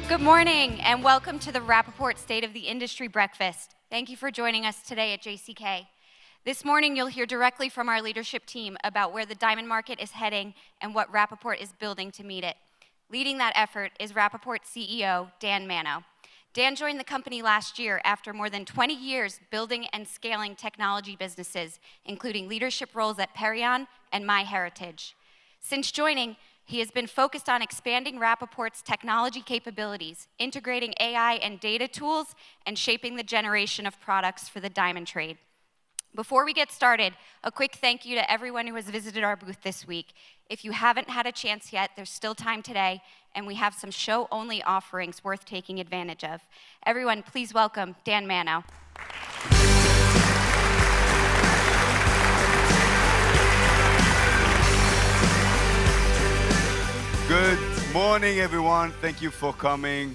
Good morning and welcome to the Rapaport State of the Industry Breakfast. Thank you for joining us today at JCK. This morning you'll hear directly from our leadership team about where the diamond market is heading and what Rapaport is building to meet it. Leading that effort is Rapaport CEO Dan Mano. Dan joined the company last year after more than 20 years building and scaling technology businesses, including leadership roles at Perion and MyHeritage. Since joining, he has been focused on expanding Rapaport's technology capabilities, integrating AI and data tools, and shaping the generation of products for the diamond trade. Before we get started, a quick thank you to everyone who has visited our booth this week. If you haven't had a chance yet, there's still time today, and we have some show-only offerings worth taking advantage of. Everyone, please welcome Dan Mano. Good morning, everyone. Thank you for coming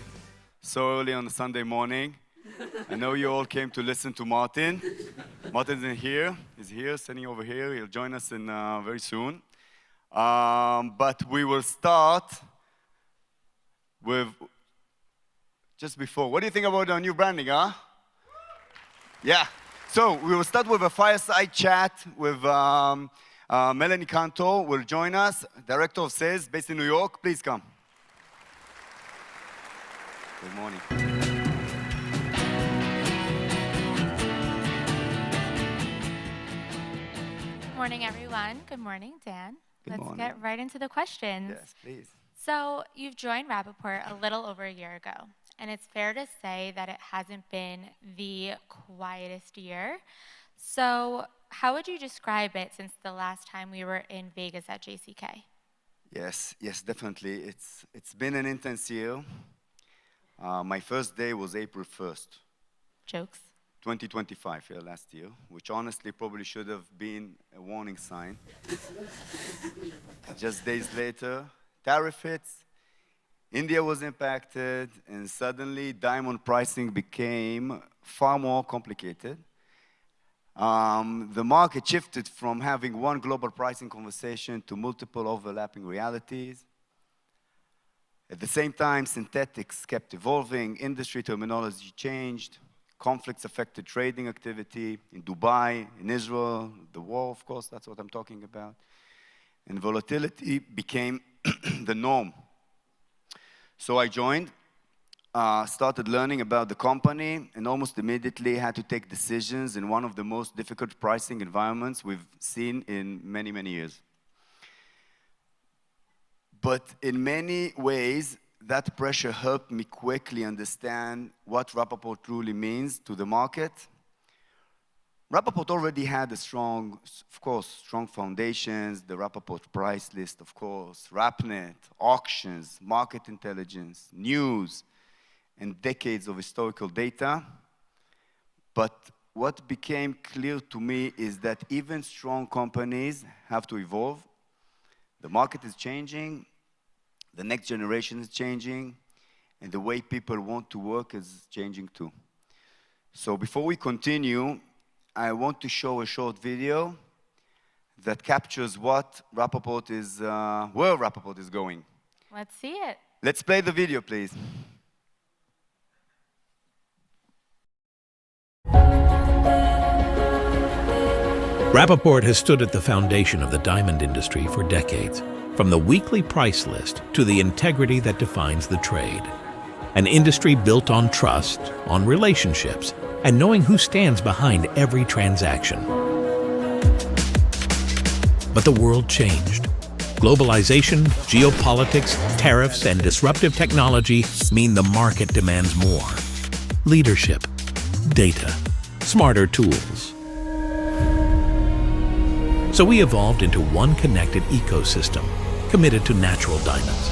so early on a Sunday morning. I know you all came to listen to Martin. Martin isn't here. He's here, sitting over here. He'll join us in very soon. But we will start with just before. What do you think about our new branding, huh? Yeah. So we will start with a fireside chat with Melanie Cantor will join us, Director of Sales based in New York. Please come. Good morning. Good morning, everyone. Good morning, Dan. Let's get right into the questions. Yes, please. So you've joined Rapaport a little over a year ago, and it's fair to say that it hasn't been the quietest year. So how would you describe it since the last time we were in Vegas at JCK? Yes, definitely. It's been an intense year. My first day was April 1st. Jokes. 2025, last year, which honestly probably should have been a warning sign. Just days later, tariff hits, India was impacted, and suddenly diamond pricing became far more complicated. The market shifted from having one global pricing conversation to multiple overlapping realities. At the same time, synthetics kept evolving, industry terminology changed, conflicts affected trading activity in Dubai, in Israel, the war, of course, that's what I'm talking about. And volatility became the norm. So I joined, started learning about the company, and almost immediately had to take decisions in one of the most difficult pricing environments we've seen in many, many years. But in many ways, that pressure helped me quickly understand what Rapaport truly means to the market. Rapaport already had strong foundations, the Rapaport price list, of course, RapNet, auctions, market intelligence, news, and decades of historical data. But what became clear to me is that even strong companies have to evolve. The market is changing, the next generation is changing, and the way people want to work is changing too. So before we continue, I want to show a short video that captures what Rapaport is, where Rapaport is going. Let's see it. Let's play the video, please. Rapaport has stood at the foundation of the diamond industry for decades, from the weekly price list to the integrity that defines the trade. An industry built on trust, on relationships, and knowing who stands behind every transaction. But the world changed. Globalization, geopolitics, tariffs, and disruptive technology mean the market demands more. Leadership, data, smarter tools. So we evolved into one connected ecosystem, committed to natural diamonds.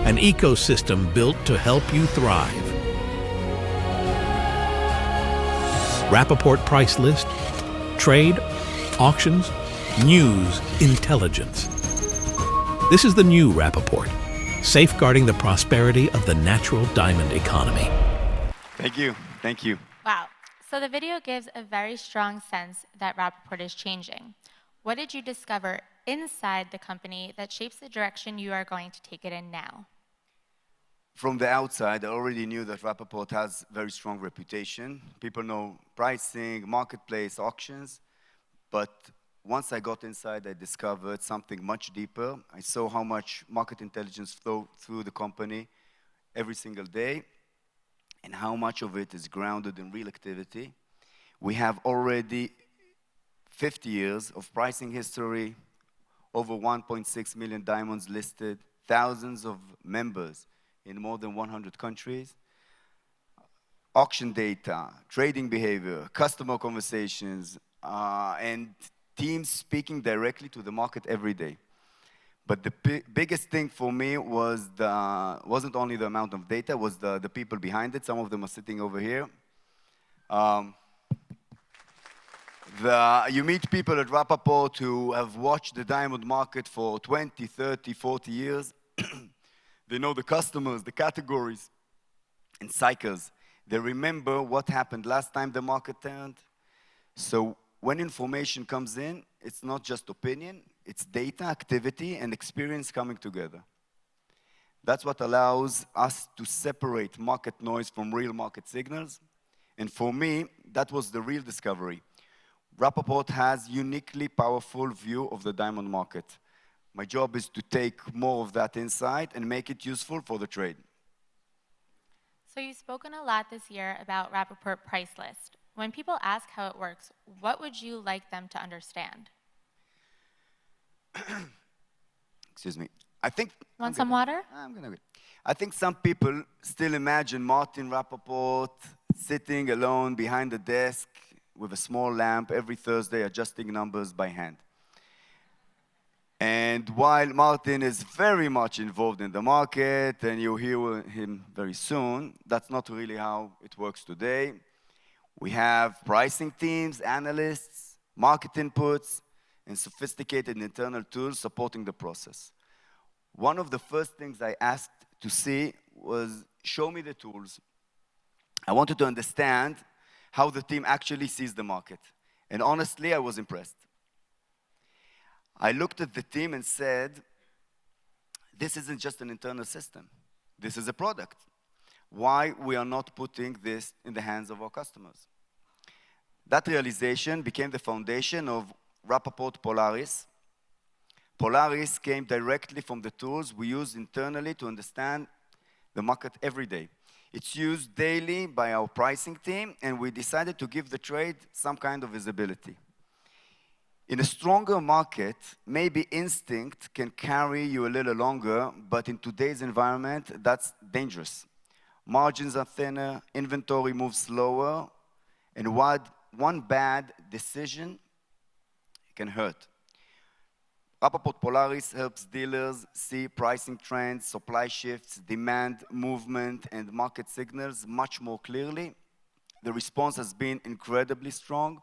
An ecosystem built to help you thrive. Rapaport price list, trade, auctions, news, intelligence. This is the new Rapaport, safeguarding the prosperity of the natural diamond economy. Thank you. Thank you. Wow. So the video gives a very strong sense that Rapaport is changing. What did you discover inside the company that shapes the direction you are going to take it in now? from the outside, I already knew that Rapaport has very strong reputation. People know pricing, marketplace, auctions. But once I got inside, I discovered something much deeper. I saw how much market intelligence flow through the company every single day, and how much of it is grounded in real activity. We have already 50 years of pricing history, over 1.6 million diamonds listed, thousands of members in more than 100 countries, auction data, trading behavior, customer conversations, and teams speaking directly to the market every day. But the biggest thing for me wasn't only the amount of data, was the people behind it. Some of them are sitting over here. You meet people at Rapaport who have watched the diamond market for 20, 30, 40 years. They know the customers, the categories, and cycles. They remember what happened last time the market turned. So when information comes in, it's not just opinion, it's data, activity, and experience coming together. That's what allows us to separate market noise from real market signals. And for me, that was the real discovery. Rapaport has uniquely powerful view of the diamond market. My job is to take more of that insight and make it useful for the trade. So you've spoken a lot this year about Rapaport Price List. When people ask how it works, what would you like them to understand? Excuse me. I think... Want some water? I'm gonna get. I think some people still imagine Martin Rapaport sitting alone behind the desk with a small lamp every Thursday adjusting numbers by hand. And while Martin is very much involved in the market, and you'll hear him very soon, that's not really how it works today. We have pricing teams, analysts, market inputs, and sophisticated internal tools supporting the process. One of the first things I asked to see was, show me the tools. I wanted to understand how the team actually sees the market. And honestly, I was impressed. I looked at the team and said, this isn't just an internal system. This is a product. Why we are not putting this in the hands of our customers? That realization became the foundation of Rapaport Polaris. Polaris came directly from the tools we use internally to understand the market every day. It's used daily by our pricing team, and we decided to give the trade some kind of visibility. In a stronger market, maybe instinct can carry you a little longer, but in today's environment, that's dangerous. Margins are thinner, inventory moves slower, and one bad decision can hurt. Rapaport Polaris helps dealers see pricing trends, supply shifts, demand movement, and market signals much more clearly. The response has been incredibly strong.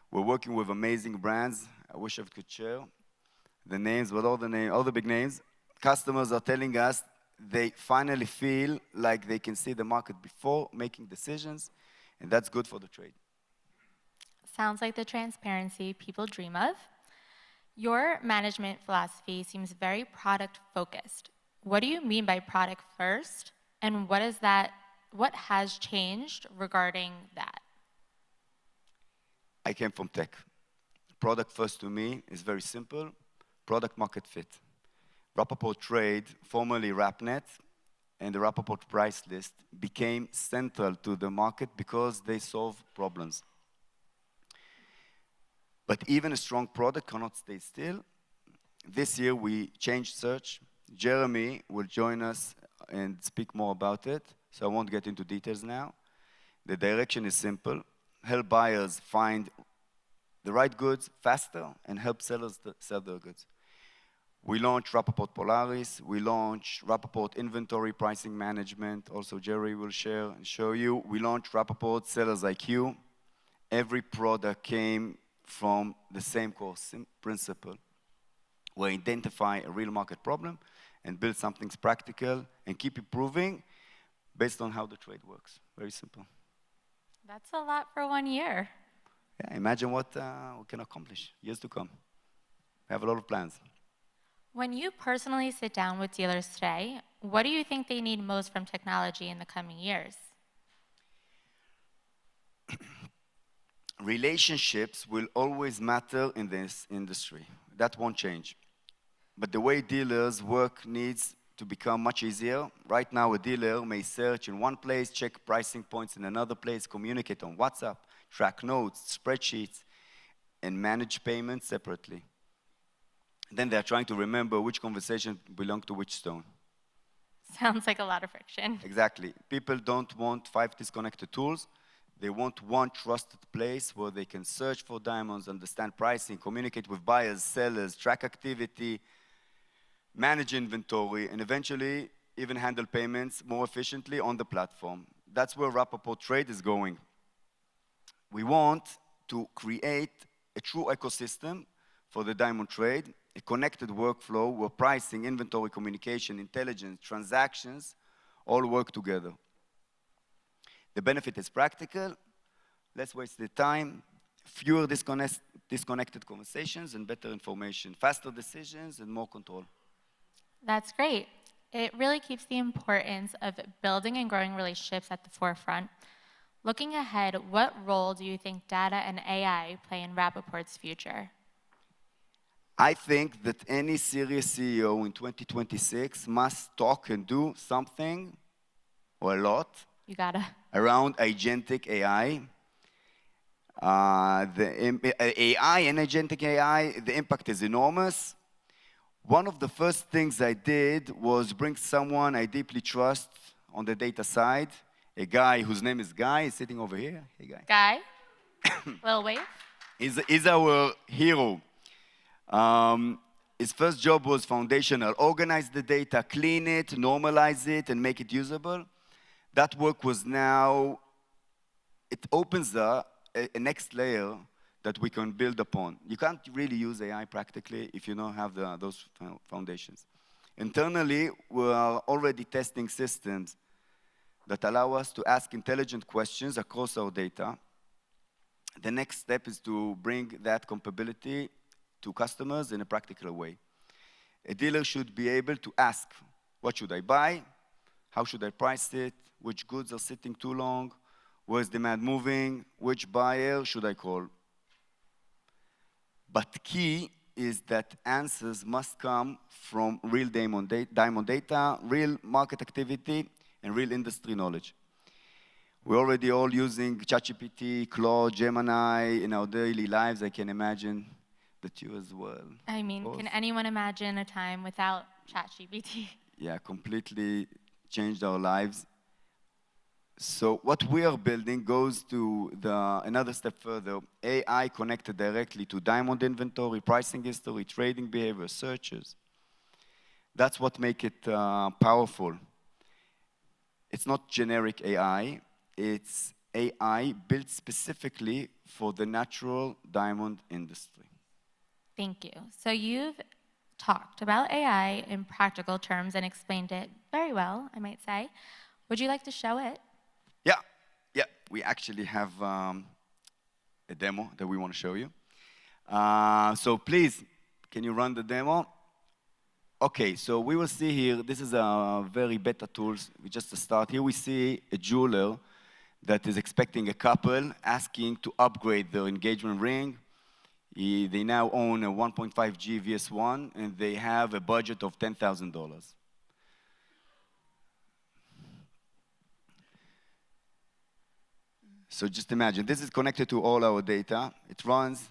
We're working with amazing brands. I wish I could share the names, but all the big names. Customers are telling us they finally feel like they can see the market before making decisions, and that's good for the trade. Sounds like the transparency people dream of. Your management philosophy seems very product-focused. What do you mean by product first, and what has changed regarding that? I came from tech. Product first to me is very simple, product market fit. Rapaport Trade, formerly RapNet, and the Rapaport price list became central to the market because they solve problems. But even a strong product cannot stay still. This year we changed search. Jeremy will join us and speak more about it, so I won't get into details now. The direction is simple. Help buyers find the right goods faster and help sellers sell their goods. We launched Rapaport Polaris. We launched Rapaport Inventory Pricing Management. Also, Jerry will share and show you. We launched Rapaport Sellers IQ. Every product came from the same core principle. We identify a real market problem and build something practical and keep improving based on how the trade works. Very simple. That's a lot for 1 year. Yeah, imagine what we can accomplish years to come. We have a lot of plans. When you personally sit down with dealers today, what do you think they need most from technology in the coming years? Relationships will always matter in this industry. That won't change. But the way dealers work needs to become much easier. Right now, a dealer may search in one place, check pricing points in another place, communicate on WhatsApp, track notes, spreadsheets, and manage payments separately. Then they're trying to remember which conversation belonged to which stone. Sounds like a lot of friction. Exactly. People don't want 5 disconnected tools. They want one trusted place where they can search for diamonds, understand pricing, communicate with buyers, sellers, track activity, manage inventory, and eventually even handle payments more efficiently on the platform. That's where Rapaport Trade is going. We want to create a true ecosystem for the diamond trade, a connected workflow where pricing, inventory, communication, intelligence, transactions all work together. The benefit is practical, less wasted time, fewer disconnected conversations, and better information, faster decisions, and more control. That's great. It really keeps the importance of building and growing relationships at the forefront. Looking ahead, what role do you think data and AI play in Rapaport's future? I think that any serious CEO in 2026 must talk and do something, or a lot, You gotta. around agentic AI. AI and agentic AI, the impact is enormous. One of the first things I did was bring someone I deeply trust on the data side, a guy whose name is Guy, he's sitting over here. Hey, Guy. Guy? Little wave? He's our hero. His first job was foundational. Organize the data, clean it, normalize it, and make it usable. That work was now, it opens a next layer that we can build upon. You can't really use AI practically if you don't have those foundations. Internally, we are already testing systems that allow us to ask intelligent questions across our data. The next step is to bring that capability to customers in a practical way. A dealer should be able to ask, what should I buy? How should I price it? Which goods are sitting too long? Where's demand moving? Which buyer should I call? But key is that answers must come from real diamond data, real market activity, and real industry knowledge. We're already all using ChatGPT, Claude, Gemini in our daily lives. I can imagine that you as well. I mean, can anyone imagine a time without ChatGPT? Yeah, completely changed our lives. So what we are building goes to another step further. AI connected directly to diamond inventory, pricing history, trading behavior, searches. That's what makes it powerful. It's not generic AI. It's AI built specifically for the natural diamond industry. Thank you. So you've talked about AI in practical terms and explained it very well, I might say. Would you like to show it? Yeah. We actually have a demo that we want to show you. So please, can you run the demo? Okay, so we will see here, this is a very beta tools. We just start. Here we see a jeweler that is expecting a couple asking to upgrade their engagement ring. They now own a 1.5G VS1 and they have a budget of $10,000. So just imagine, this is connected to all our data. It runs,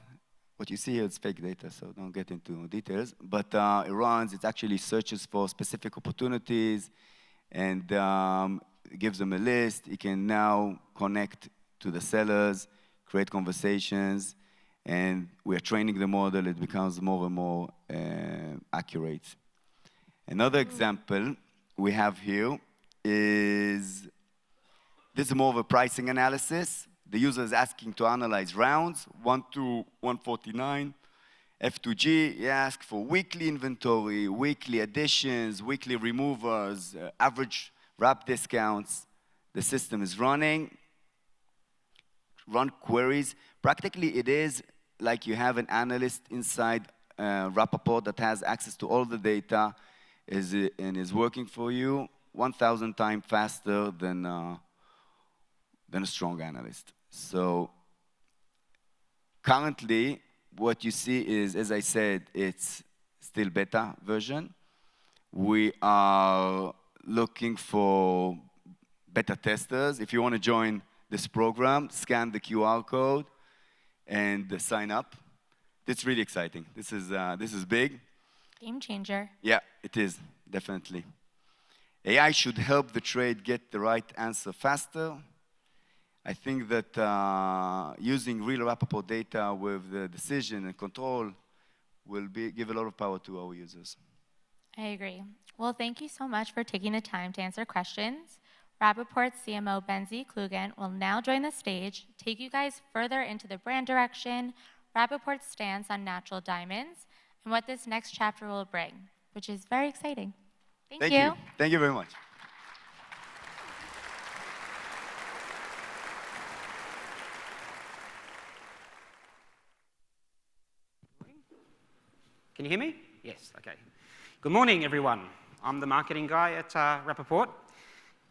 what you see here is fake data, so don't get into details. But it runs, it actually searches for specific opportunities and gives them a list. It can now connect to the sellers, create conversations, and we are training the model. It becomes more and more accurate. Another example we have here is, this is more of a pricing analysis. The user is asking to analyze rounds, 1 to 149. F2G, he asks for weekly inventory, weekly additions, weekly removals, average wrap discounts. The system is running. Run queries. Practically, it is like you have an analyst inside Rapaport that has access to all the data and is working for you 1,000 times faster than a strong analyst. So currently, what you see is, as I said, it's still beta version. We are looking for beta testers. If you want to join this program, scan the QR code and sign up. It's really exciting. This is big. Game changer. Yeah, it is, definitely. AI should help the trade get the right answer faster. I think that using real Rapaport data with the decision and control will give a lot of power to our users. I agree. Well, thank you so much for taking the time to answer questions. Rapaport's CMO Benzi Kluwgant will now join the stage, take you guys further into the brand direction, Rapaport's stance on natural diamonds, and what this next chapter will bring, which is very exciting. Thank you. Thank you very much. Can you hear me? Yes, okay. Good morning, everyone. I'm the marketing guy at Rapaport.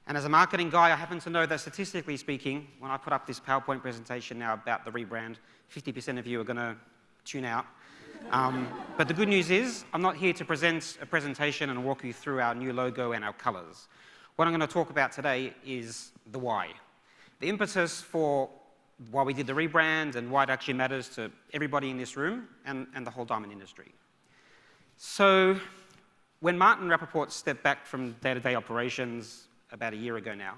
And as a marketing guy, I happen to know that statistically speaking, when I put up this PowerPoint presentation now about the rebrand, 50% of you are going to tune out. But the good news is, I'm not here to present a presentation and walk you through our new logo and our colors. What I'm going to talk about today is the why. The impetus for why we did the rebrand and why it actually matters to everybody in this room and the whole diamond industry. So when Martin Rapaport stepped back from day-to-day operations about a year ago now,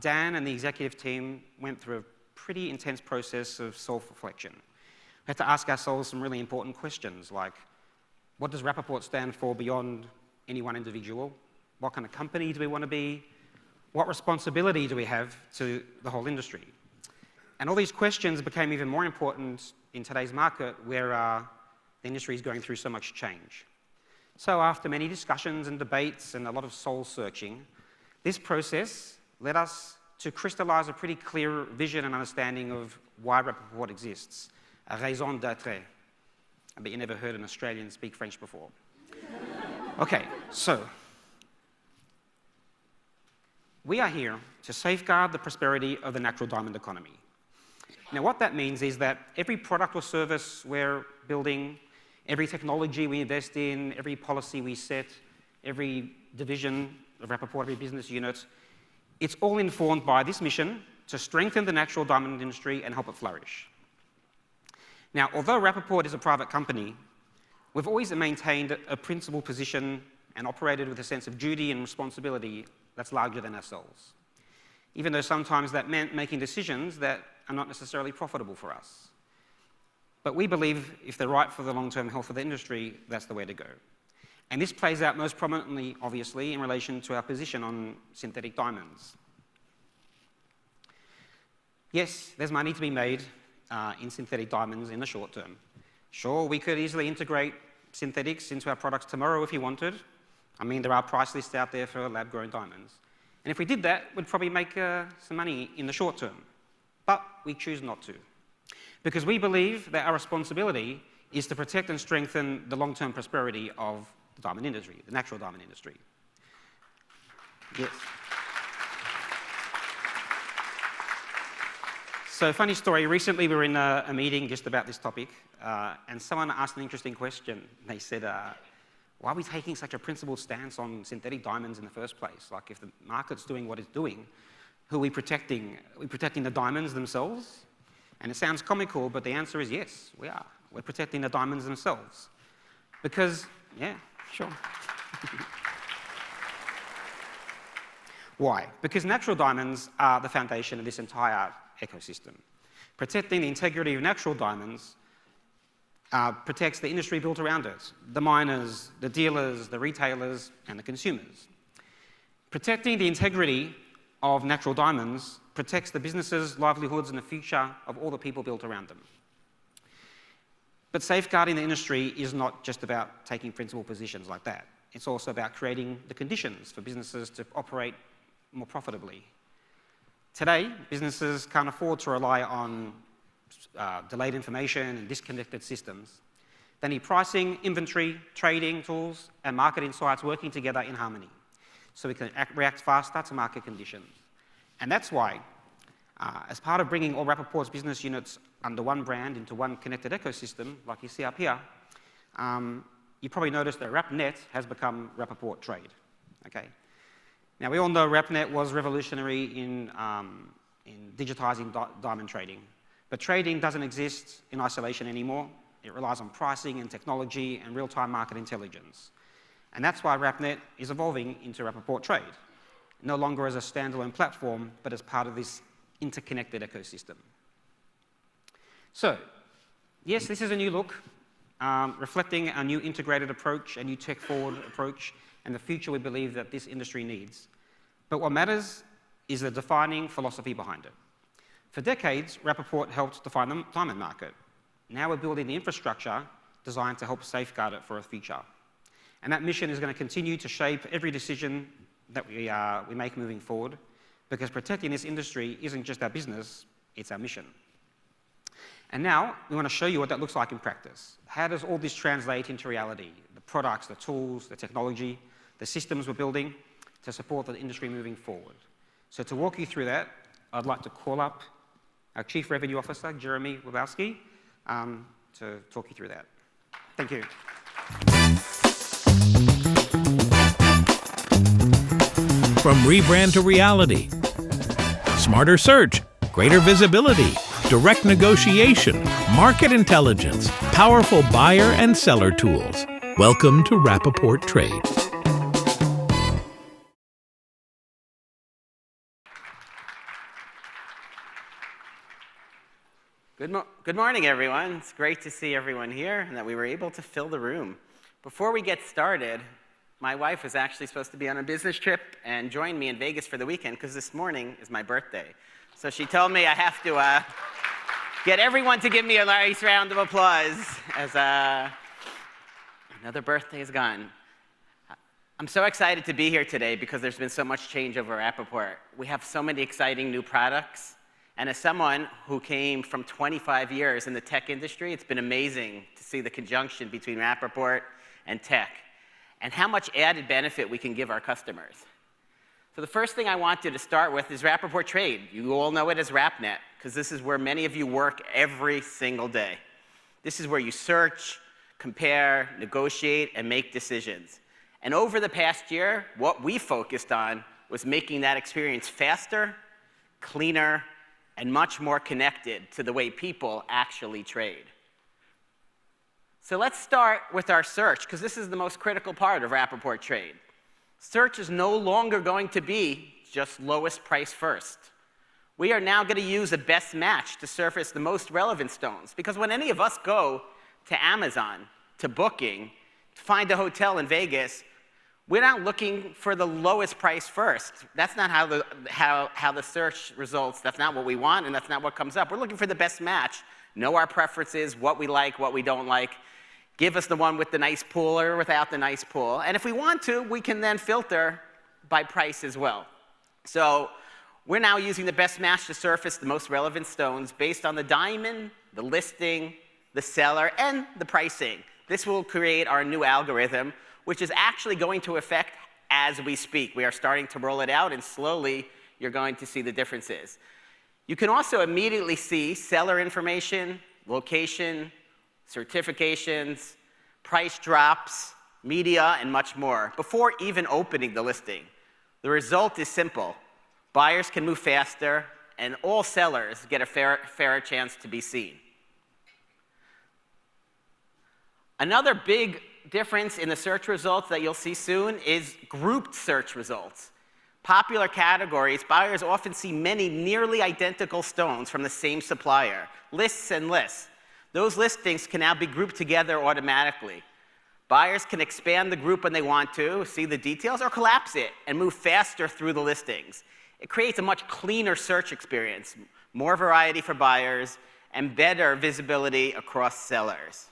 Dan and the executive team went through a pretty intense process of self-reflection. We had to ask ourselves some really important questions like, what does Rapaport stand for beyond any one individual? What kind of company do we want to be? What responsibility do we have to the whole industry? And all these questions became even more important in today's market where the industry is going through so much change. So after many discussions and debates and a lot of soul searching, this process led us to crystallize a pretty clear vision and understanding of why Rapaport exists, a raison d'être. I bet you never heard an Australian speak French before. Okay, so we are here to safeguard the prosperity of the natural diamond economy. Now, what that means is that every product or service we're building, every technology we invest in, every policy we set, every division of Rapaport, every business unit, it's all informed by this mission to strengthen the natural diamond industry and help it flourish. Now, although Rapaport is a private company, we've always maintained a principled position and operated with a sense of duty and responsibility that's larger than ourselves, even though sometimes that meant making decisions that are not necessarily profitable for us. But we believe if they're right for the long-term health of the industry, that's the way to go. And this plays out most prominently, obviously, in relation to our position on synthetic diamonds. Yes, there's money to be made in synthetic diamonds in the short term. Sure, we could easily integrate synthetics into our products tomorrow if you wanted. I mean, there are price lists out there for lab-grown diamonds. And if we did that, we'd probably make some money in the short term. But we choose not to. Because we believe that our responsibility is to protect and strengthen the long-term prosperity of the diamond industry, the natural diamond industry. Yes. So, funny story, recently we were in a meeting just about this topic, and someone asked an interesting question. They said, why are we taking such a principled stance on synthetic diamonds in the first place? Like, if the market's doing what it's doing, who are we protecting? Are we protecting the diamonds themselves? And it sounds comical, but the answer is yes, we are. We're protecting the diamonds themselves. Because, yeah, sure. Why? Because natural diamonds are the foundation of this entire ecosystem. Protecting the integrity of natural diamonds protects the industry built around it, the miners, the dealers, the retailers, and the consumers. Protecting the integrity of natural diamonds protects the businesses, livelihoods, and the future of all the people built around them. But safeguarding the industry is not just about taking principled positions like that. It's also about creating the conditions for businesses to operate more profitably. Today, businesses can't afford to rely on delayed information and disconnected systems. They need pricing, inventory, trading tools, and market insights working together in harmony, so we can react faster to market conditions. And that's why, as part of bringing all Rapaport's business units under one brand into one connected ecosystem, like you see up here, you probably noticed that RapNet has become Rapaport Trade. Okay? Now, we all know RapNet was revolutionary in digitizing diamond trading, but trading doesn't exist in isolation anymore. It relies on pricing and technology and real-time market intelligence. And that's why RapNet is evolving into Rapaport Trade, no longer as a standalone platform, but as part of this interconnected ecosystem. So, yes, this is a new look, reflecting a new integrated approach, a new tech-forward approach, and the future we believe that this industry needs. But what matters is the defining philosophy behind it. For decades, Rapaport helped define the diamond market. Now we're building the infrastructure designed to help safeguard it for a future. And that mission is going to continue to shape every decision that we make moving forward, because protecting this industry isn't just our business, it's our mission. And now we want to show you what that looks like in practice. How does all this translate into reality? The products, the tools, the technology, the systems we're building to support the industry moving forward. So to walk you through that, I'd like to call up our Chief Revenue Officer, Jeremy Werblosky, to talk you through that. Thank you. From rebrand to reality, smarter search, greater visibility, direct negotiation, market intelligence, powerful buyer and seller tools. Welcome to Rapaport Trade. Good morning, everyone. It's great to see everyone here and that we were able to fill the room. Before we get started, my wife was actually supposed to be on a business trip and join me in Vegas for the weekend because this morning is my birthday. So she told me I have to get everyone to give me a nice round of applause as another birthday is gone. I'm so excited to be here today because there's been so much change over Rapaport. We have so many exciting new products. And as someone who came from 25 years in the tech industry, it's been amazing to see the conjunction between Rapaport and tech and how much added benefit we can give our customers. So the first thing I wanted to start with is Rapaport Trade. You all know it as RapNet, because this is where many of you work every single day. This is where you search, compare, negotiate, and make decisions. And over the past year, what we focused on was making that experience faster, cleaner, and much more connected to the way people actually trade. So let's start with our search, because this is the most critical part of Rapaport Trade. Search is no longer going to be just lowest price first. We are now going to use a best match to surface the most relevant stones, because when any of us go to Amazon, to Booking, to find a hotel in Vegas, we're not looking for the lowest price first. That's not how the search results, that's not what we want, and that's not what comes up. We're looking for the best match, know our preferences, what we like, what we don't like, give us the one with the nice pool or without the nice pool. And if we want to, we can then filter by price as well. So we're now using the best match to surface the most relevant stones based on the diamond, the listing, the seller, and the pricing. This will create our new algorithm, which is actually going to affect as we speak. We are starting to roll it out, and slowly you're going to see the differences. You can also immediately see seller information, location, certifications, price drops, media, and much more before even opening the listing. The result is simple. Buyers can move faster, and all sellers get a fairer chance to be seen. Another big difference in the search results that you'll see soon is grouped search results. Popular categories, buyers often see many nearly identical stones from the same supplier, lists and lists. Those listings can now be grouped together automatically. Buyers can expand the group when they want to, see the details, or collapse it and move faster through the listings. It creates a much cleaner search experience, more variety for buyers, and better visibility across sellers.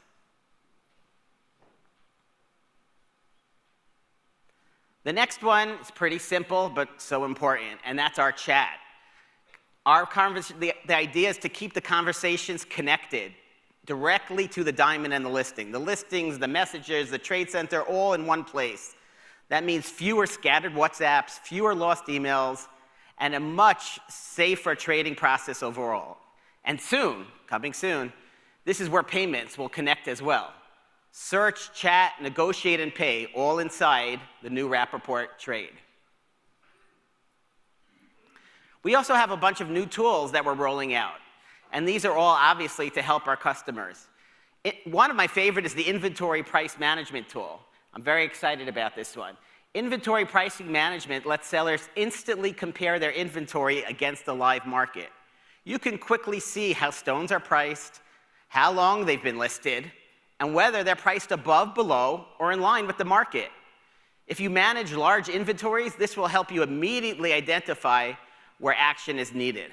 The next one is pretty simple, but so important, and that's our chat. The idea is to keep the conversations connected. directly to the diamond and the listing. The listings, the messages, the trade center, all in one place. That means fewer scattered WhatsApps, fewer lost emails, and a much safer trading process overall. And soon, coming soon, this is where payments will connect as well. Search, chat, negotiate, and pay, all inside the new Rapaport Trade. We also have a bunch of new tools that we're rolling out. And these are all obviously to help our customers. One of my favorite is the inventory price management tool. I'm very excited about this one. Inventory pricing management lets sellers instantly compare their inventory against the live market. You can quickly see how stones are priced, how long they've been listed, and whether they're priced above, below, or in line with the market. If you manage large inventories, this will help you immediately identify where action is needed.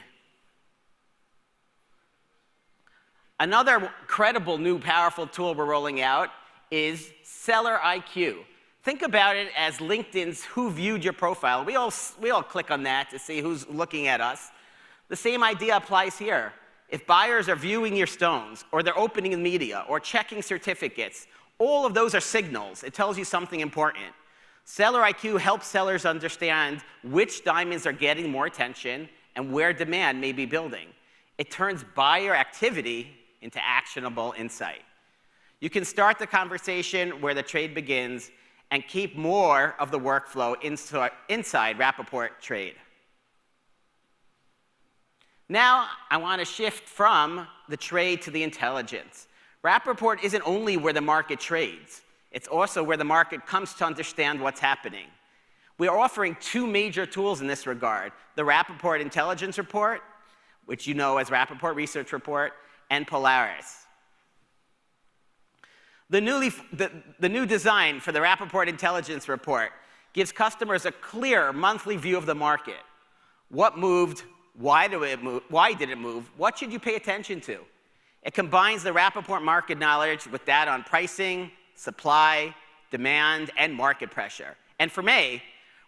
Another incredible new powerful tool we're rolling out is Seller IQ. Think about it as LinkedIn's who viewed your profile. We all click on that to see who's looking at us. The same idea applies here. If buyers are viewing your stones, or they're opening the media, or checking certificates, all of those are signals. It tells you something important. Seller IQ helps sellers understand which diamonds are getting more attention and where demand may be building. It turns buyer activity into actionable insight. You can start the conversation where the trade begins and keep more of the workflow inside Rapaport Trade. Now, I want to shift from the trade to the intelligence. Rapaport isn't only where the market trades, it's also where the market comes to understand what's happening. We are offering two major tools in this regard, the Rapaport Intelligence Report, which you know as Rapaport Research Report, and Polaris. The new design for the Rapaport Intelligence Report gives customers a clear monthly view of the market. What moved? Why did it move? What should you pay attention to? It combines the Rapaport market knowledge with data on pricing, supply, demand, and market pressure. And for May,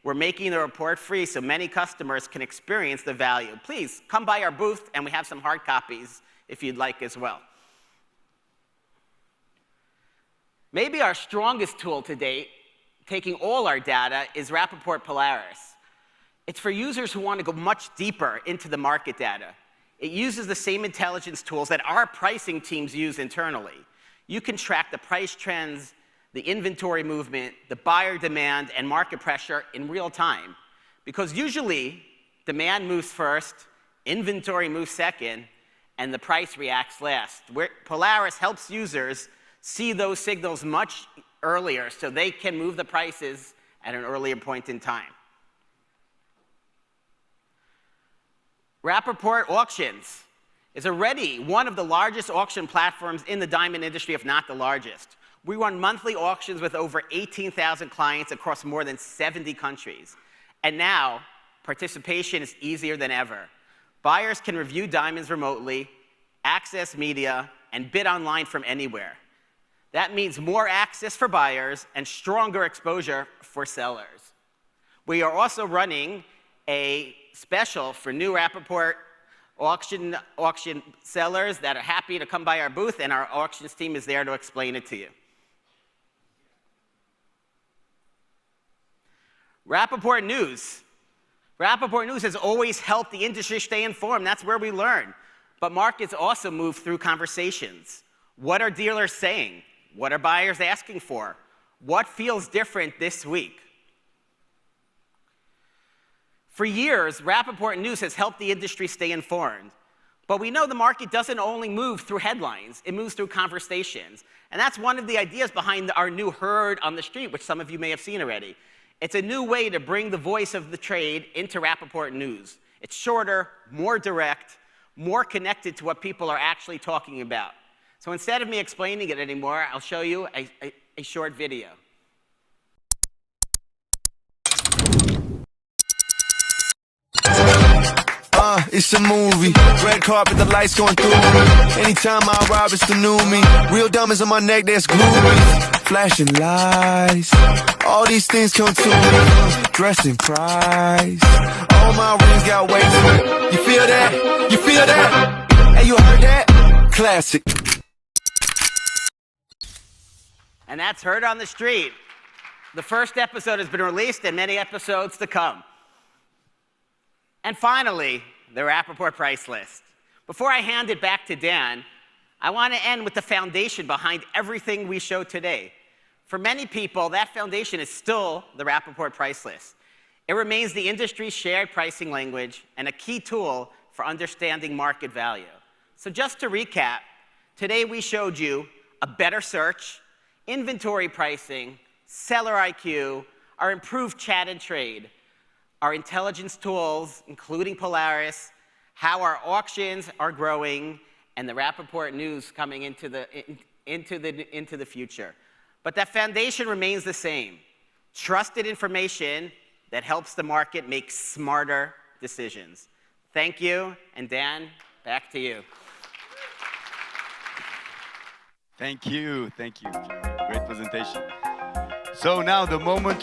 we're making the report free so many customers can experience the value. Please come by our booth, and we have some hard copies if you'd like as well. Maybe our strongest tool to date, taking all our data, is Rapaport Polaris. It's for users who want to go much deeper into the market data. It uses the same intelligence tools that our pricing teams use internally. You can track the price trends, the inventory movement, the buyer demand, and market pressure in real time. Because usually, demand moves first, inventory moves second, and the price reacts last. Polaris helps users see those signals much earlier so they can move the prices at an earlier point in time. Rapaport Auctions is already one of the largest auction platforms in the diamond industry, if not the largest. We run monthly auctions with over 18,000 clients across more than 70 countries. And now, participation is easier than ever. Buyers can review diamonds remotely, access media, and bid online from anywhere. That means more access for buyers and stronger exposure for sellers. We are also running a special for new Rapaport auction sellers that are happy to come by our booth, and our auctions team is there to explain it to you. Rapaport News. Rapaport News has always helped the industry stay informed. That's where we learn. But markets also move through conversations. What are dealers saying? What are buyers asking for? What feels different this week? For years, Rapaport News has helped the industry stay informed. But we know the market doesn't only move through headlines, it moves through conversations. And that's one of the ideas behind our new Herd on the Street, which some of you may have seen already. It's a new way to bring the voice of the trade into Rapaport News. It's shorter, more direct, more connected to what people are actually talking about. So instead of me explaining it anymore, I'll show you a short video. It's a movie. Red carpet, the lights going through me. Anytime I arrive, it's the new me. Real diamonds on my neck, that's groovy. Flashing lights. All these things come to me. Dressing price. All my rings got weight to it. You feel that? You feel that? Hey, you heard that? Classic. And that's Heard on the Street. The first episode has been released and many episodes to come. And finally, the Rapaport price list. Before I hand it back to Dan, I want to end with the foundation behind everything we showed today. For many people, that foundation is still the Rapaport price list. It remains the industry's shared pricing language and a key tool for understanding market value. So just to recap, today we showed you a better search, inventory pricing, seller IQ, our improved chat and trade, our intelligence tools, including Polaris, how our auctions are growing, and the Rapaport news coming into the future. But that foundation remains the same. Trusted information that helps the market make smarter decisions. Thank you, and Dan, back to you. Thank you. Great presentation. So now the moment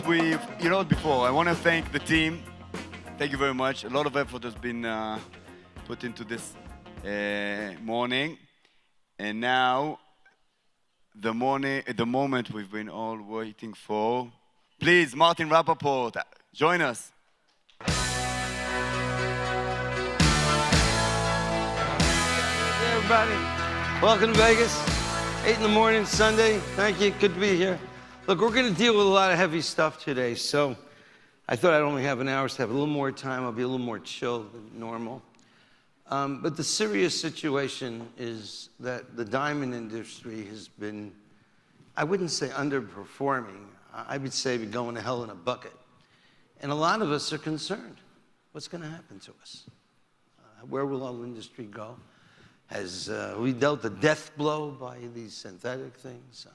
before, I want to thank the team. Thank you very much. A lot of effort has been put into this morning. And now, the moment we've been all waiting for. Please, Martin Rapaport, join us. Hey everybody, welcome to Vegas. 8 in the morning, Sunday. Thank you, good to be here. Look, we're gonna deal with a lot of heavy stuff today, so I thought I'd only have an hour to have a little more time. I'll be a little more chill than normal. But the serious situation is that the diamond industry has been, I wouldn't say underperforming, I would say going to hell in a bucket. And a lot of us are concerned. What's gonna happen to us? Where will our industry go? Has we dealt a death blow by these synthetic things?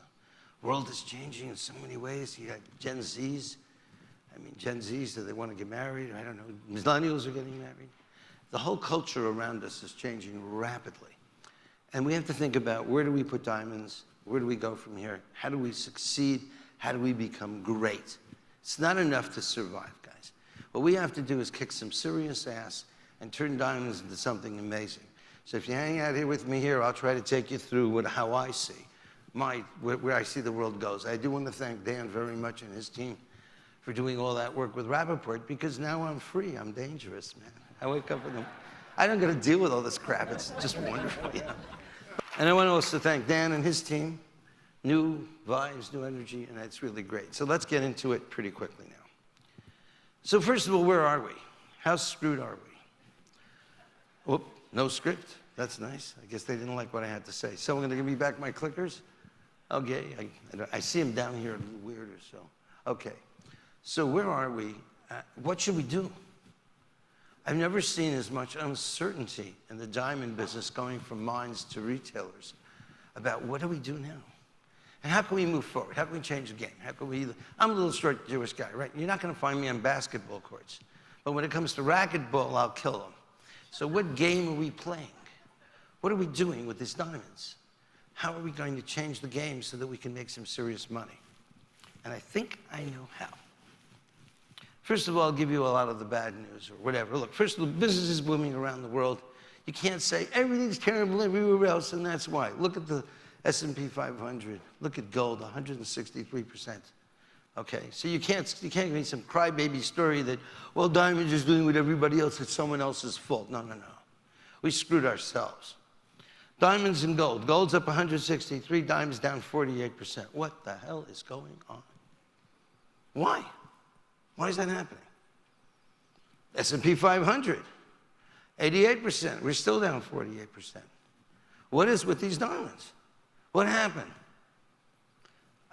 World is changing in so many ways. You got Gen Zs. I mean, Gen Zs, do they want to get married? I don't know. Millennials are getting married. The whole culture around us is changing rapidly. And we have to think about, where do we put diamonds? Where do we go from here? How do we succeed? How do we become great? It's not enough to survive, guys. What we have to do is kick some serious ass and turn diamonds into something amazing. So if you hang out here with me here, I'll try to take you through how I see where I see the world goes. I do want to thank Dan very much and his team for doing all that work with Rapaport, because now I'm free. I'm dangerous, man. I wake up and I don't got to deal with all this crap. It's just wonderful, you know. And I want to also thank Dan and his team. New vibes, new energy, and that's really great. So let's get into it pretty quickly now. So first of all, where are we? How screwed are we? Whoop, no script. That's nice. I guess they didn't like what I had to say. Someone gonna give me back my clickers? Okay, I see them down here a little weird or so. Okay, so where are we? What should we do? I've never seen as much uncertainty in the diamond business going from mines to retailers about what do we do now? And how can we move forward? How can we change the game? How can we, I'm a little short Jewish guy, right? You're not gonna find me on basketball courts. But when it comes to racquetball, I'll kill them. So what game are we playing? What are we doing with these diamonds? How are we going to change the game so that we can make some serious money? And I think I know how. First of all, I'll give you a lot of the bad news or whatever. Look, first of all, business is booming around the world. You can't say everything's terrible everywhere else, and that's why. Look at the S&P 500. Look at gold, 163%. Okay, so you can't give me some crybaby story that, well, diamonds is doing what everybody else, it's someone else's fault. No. We screwed ourselves. Diamonds and gold. Gold's up 163, diamonds down 48%. What the hell is going on? Why? Why is that happening? S&P 500, 88%. We're still down 48%. What is with these diamonds? What happened?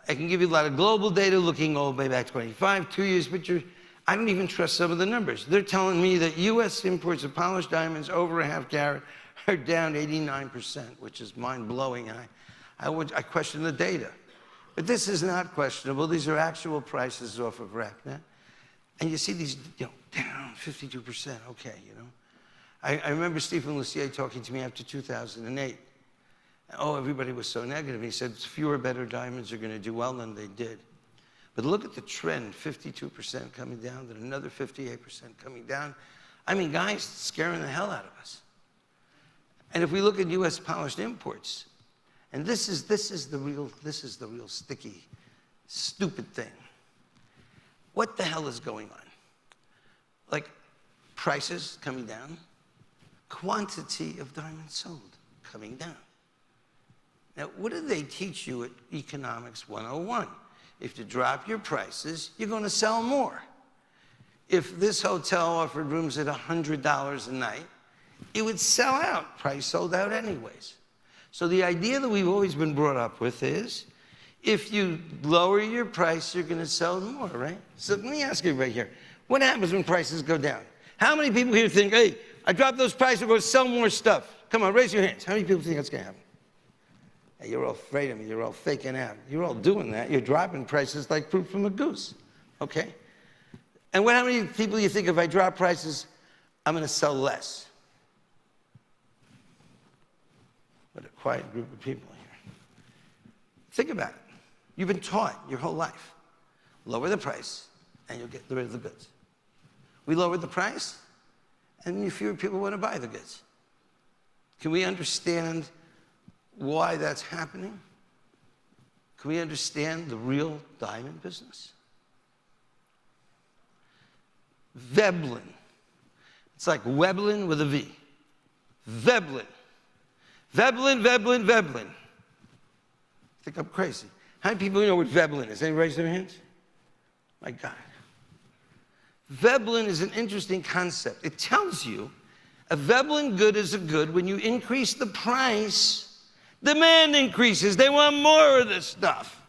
I can give you a lot of global data looking all the way back 25, 2 years, but I don't even trust some of the numbers. They're telling me that US imports of polished diamonds over a half carat are down 89%, which is mind-blowing, and I question the data. But this is not questionable. These are actual prices off of RapNet. And you see these, down 52%, okay, I remember Stephen Lussier talking to me after 2008. Oh, everybody was so negative. He said, fewer better diamonds are going to do well, than they did. But look at the trend, 52% coming down, then another 58% coming down. I mean, guys, it's scaring the hell out of us. And if we look at US polished imports, And this is the real sticky, stupid thing. What the hell is going on? Like, prices coming down, quantity of diamonds sold coming down. Now, what do they teach you at Economics 101? If you drop your prices, you're going to sell more. If this hotel offered rooms at $100 a night, it would sell out. Price sold out anyways. So the idea that we've always been brought up with is, if you lower your price, you're going to sell more, right? So let me ask you right here, what happens when prices go down? How many people here think, hey, I dropped those prices, I'm going to sell more stuff? Come on, raise your hands. How many people think that's going to happen? Hey, you're all afraid of me. You're all faking out. You're all doing that. You're dropping prices like fruit from a goose, okay? And how many people do you think if I drop prices, I'm going to sell less? What a quiet group of people here. Think about it. You've been taught your whole life, lower the price and you'll get rid of the goods. We lowered the price and fewer people want to buy the goods. Can we understand why that's happening? Can we understand the real diamond business? Veblen. It's like Veblen with a V. Veblen. Veblen, Veblen, Veblen. I think I'm crazy. How many people know what Veblen is? Anybody raise their hands? My God. Veblen is an interesting concept. It tells you a Veblen good is a good when you increase the price, demand increases. They want more of this stuff.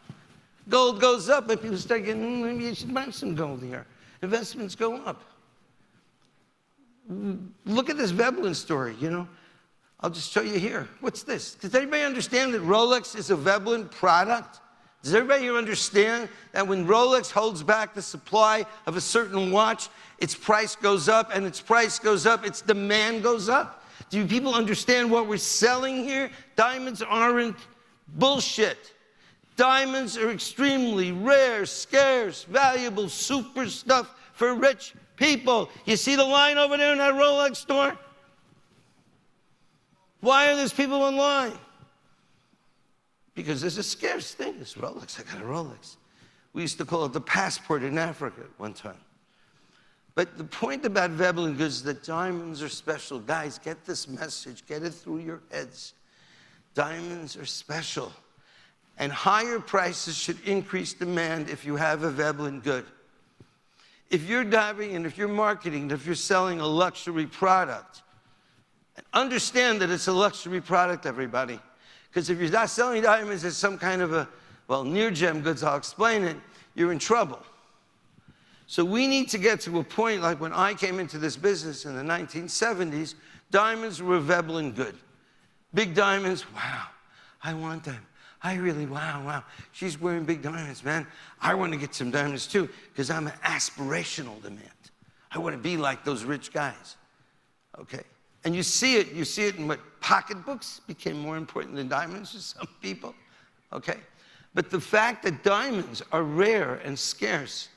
Gold goes up and people start getting, maybe you should buy some gold here. Investments go up. Look at this Veblen story, you know. I'll just show you here. What's this? Does everybody understand that Rolex is a Veblen product? Does everybody here understand that when Rolex holds back the supply of a certain watch, its price goes up, and its price goes up, its demand goes up? Do people understand what we're selling here? Diamonds aren't bullshit. Diamonds are extremely rare, scarce, valuable, super stuff for rich people. You see the line over there in that Rolex store? Why are these people in line? Because there's a scarce thing. It's Rolex. I got a Rolex. We used to call it the passport in Africa at one time. But the point about Veblen goods is that diamonds are special. Guys, get this message. Get it through your heads. Diamonds are special. And higher prices should increase demand if you have a Veblen good. If you're diving and if you're marketing, if you're selling a luxury product, understand that it's a luxury product, everybody. Because if you're not selling diamonds as some kind of a, well, near-gem goods, I'll explain it, you're in trouble. So we need to get to a point like when I came into this business in the 1970s, diamonds were a Veblen good. Big diamonds, wow, I want them. I really, wow, she's wearing big diamonds, man. I want to get some diamonds too, because I'm an aspirational demand. I want to be like those rich guys, okay? And you see it in what pocketbooks became more important than diamonds to some people, okay? But the fact that diamonds are rare and scarce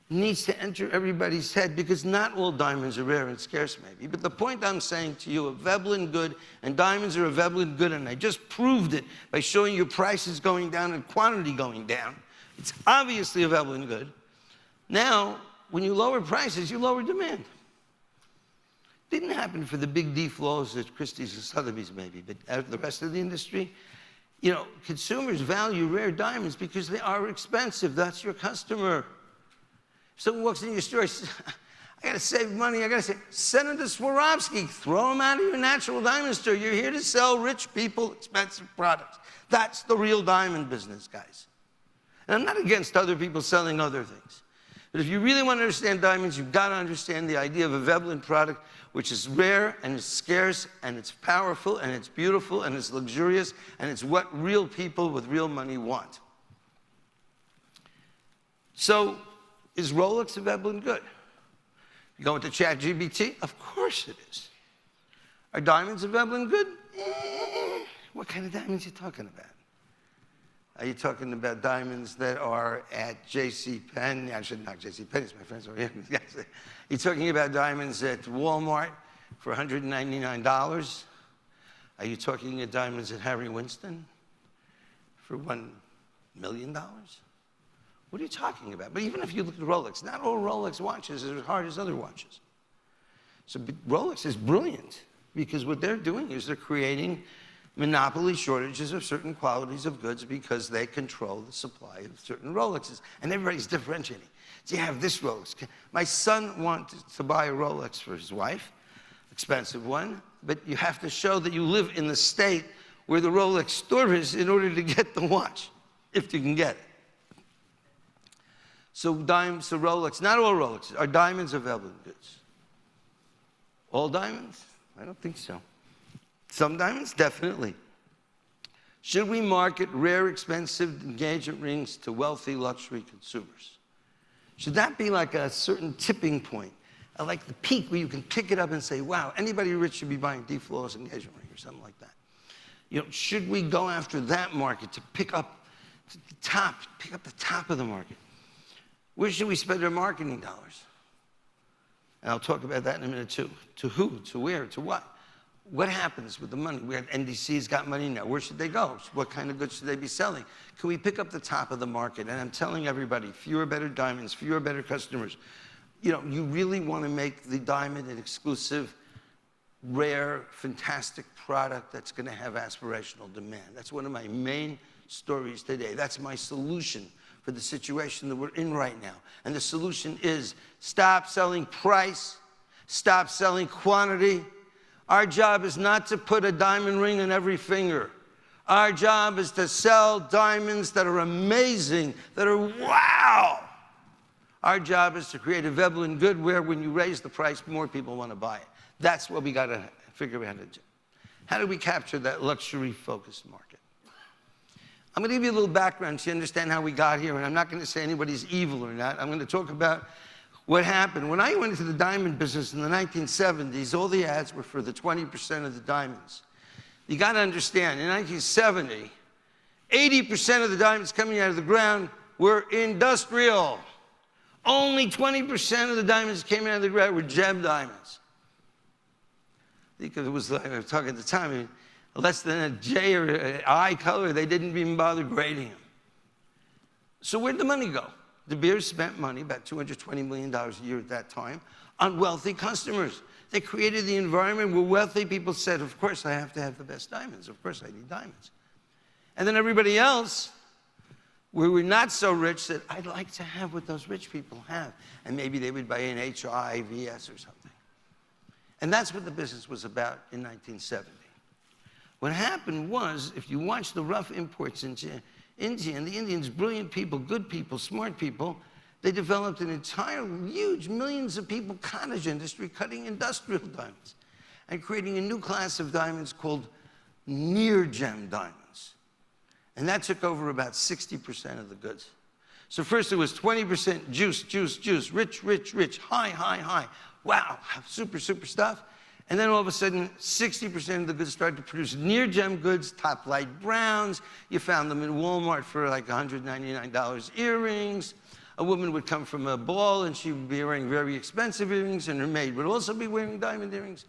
needs to enter everybody's head, because not all diamonds are rare and scarce, maybe. But the point I'm saying to you, a Veblen good, and diamonds are a Veblen good, and I just proved it by showing you prices going down and quantity going down. It's obviously a Veblen good. Now, when you lower prices, you lower demand. Didn't happen for the big D flows at Christie's and Sotheby's, maybe, but the rest of the industry, you know, consumers value rare diamonds because they are expensive. That's your customer. If someone walks into your store, says, I gotta save money, I gotta say, send them to Swarovski, throw them out of your natural diamond store. You're here to sell rich people expensive products. That's the real diamond business, guys. And I'm not against other people selling other things. But if you really want to understand diamonds, you've got to understand the idea of a Veblen product, which is rare and it's scarce and it's powerful and it's beautiful and it's luxurious and it's what real people with real money want. So, is Rolex a Veblen good? You go into ChatGPT? Of course it is. Are diamonds a Veblen good? What kind of diamonds are you talking about? Are you talking about diamonds that are at JCPenney? I should not JCPenney's my friends over here. You're talking about diamonds at Walmart for $199? Are you talking about diamonds at Harry Winston? for $1 million? What are you talking about? But even if you look at Rolex, not all Rolex watches are as hard as other watches. So Rolex is brilliant because what they're doing is they're creating monopoly shortages of certain qualities of goods because they control the supply of certain Rolexes. And everybody's differentiating. So you have this Rolex. My son wanted to buy a Rolex for his wife, expensive one, but you have to show that you live in the state where the Rolex store is in order to get the watch, if you can get it. So Rolex, not all Rolexes, are diamonds or Veblen goods? All diamonds? I don't think so. Some diamonds, definitely. Should we market rare, expensive engagement rings to wealthy luxury consumers? Should that be like a certain tipping point, like the peak where you can pick it up and say, wow, anybody rich should be buying D. Flawless engagement ring or something like that? You know, should we go after that market to pick up the top of the market? Where should we spend our marketing dollars? And I'll talk about that in a minute too. To who, to where, to what? What happens with the money? We have NDC's got money now. Where should they go? What kind of goods should they be selling? Can we pick up the top of the market? And I'm telling everybody, fewer better diamonds, fewer better customers. You know, you really want to make the diamond an exclusive, rare, fantastic product that's going to have aspirational demand. That's one of my main stories today. That's my solution for the situation that we're in right now. And the solution is stop selling price, stop selling quantity. Our job is not to put a diamond ring on every finger. Our job is to sell diamonds that are amazing, that are wow. Our job is to create a Veblen good where when you raise the price, more people want to buy it. That's what we got to figure out how to do. How do we capture that luxury-focused market? I'm going to give you a little background so you understand how we got here, and I'm not going to say anybody's evil or not. I'm going to talk about what happened. When I went into the diamond business in the 1970s, all the ads were for the 20% of the diamonds. You got to understand, in 1970, 80% of the diamonds coming out of the ground were industrial. Only 20% of the diamonds that came out of the ground were gem diamonds. I think it was, I was talking at the time, less than a J or an I color, they didn't even bother grading them. So where'd the money go? De Beers spent money, about $220 million a year at that time, on wealthy customers. They created the environment where wealthy people said, of course I have to have the best diamonds. Of course I need diamonds. And then everybody else, we were not so rich, said, I'd like to have what those rich people have. And maybe they would buy an HIVS or something. And that's what the business was about in 1970. What happened was, if you watch the rough imports into India, and the Indians, brilliant people, good people, smart people, they developed an entire huge, millions of people cottage industry cutting industrial diamonds and creating a new class of diamonds called near gem diamonds. And that took over about 60% of the goods. So first it was 20% juice, juice, juice, rich, rich, rich, high, high, high. Wow, super, super stuff. And then all of a sudden, 60% of the goods started to produce near gem goods, top light browns. You found them in Walmart for like $199 earrings. A woman would come from a ball and she would be wearing very expensive earrings, and her maid would also be wearing diamond earrings.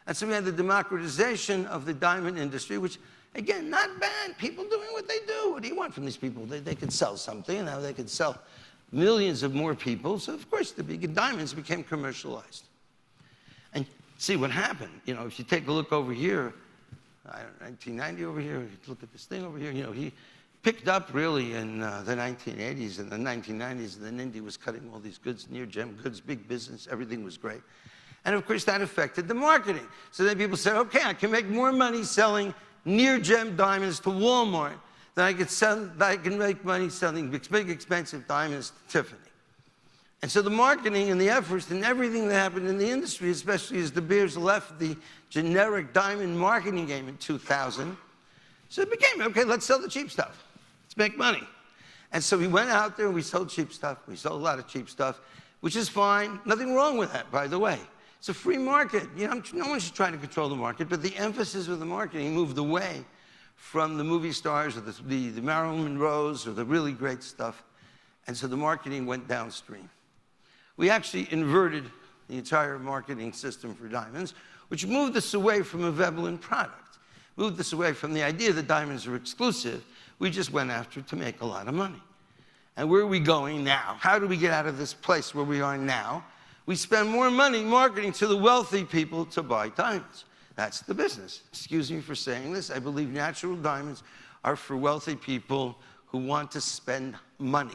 And so we had the democratization of the diamond industry, which, again, not bad. People doing what they do. What do you want from these people? They could sell something, and now they could sell millions of more people. So, of course, the big diamonds became commercialized. And see what happened. You know, if you take a look over here, 1990 over here, you look at this thing over here, you know, he picked up really in the 1980s and the 1990s, and then India was cutting all these goods, near gem goods, big business, everything was great. And of course that affected the marketing. So then people said, okay, I can make more money selling near gem diamonds to Walmart than I can make money selling big expensive diamonds to Tiffany. And so the marketing and the efforts and everything that happened in the industry, especially as De Beers left the generic diamond marketing game in 2000, so it became, okay, let's sell the cheap stuff. Let's make money. And so we went out there and we sold cheap stuff. We sold a lot of cheap stuff, which is fine. Nothing wrong with that, by the way. It's a free market. You know, no one should try to control the market, but the emphasis of the marketing moved away from the movie stars or the Marilyn Monroes or the really great stuff. And so the marketing went downstream. We actually inverted the entire marketing system for diamonds, which moved us away from a Veblen product. moved us away from the idea that diamonds are exclusive. We just went after it to make a lot of money. And where are we going now? How do we get out of this place where we are now? We spend more money marketing to the wealthy people to buy diamonds. That's the business. Excuse me for saying this. I believe natural diamonds are for wealthy people who want to spend money.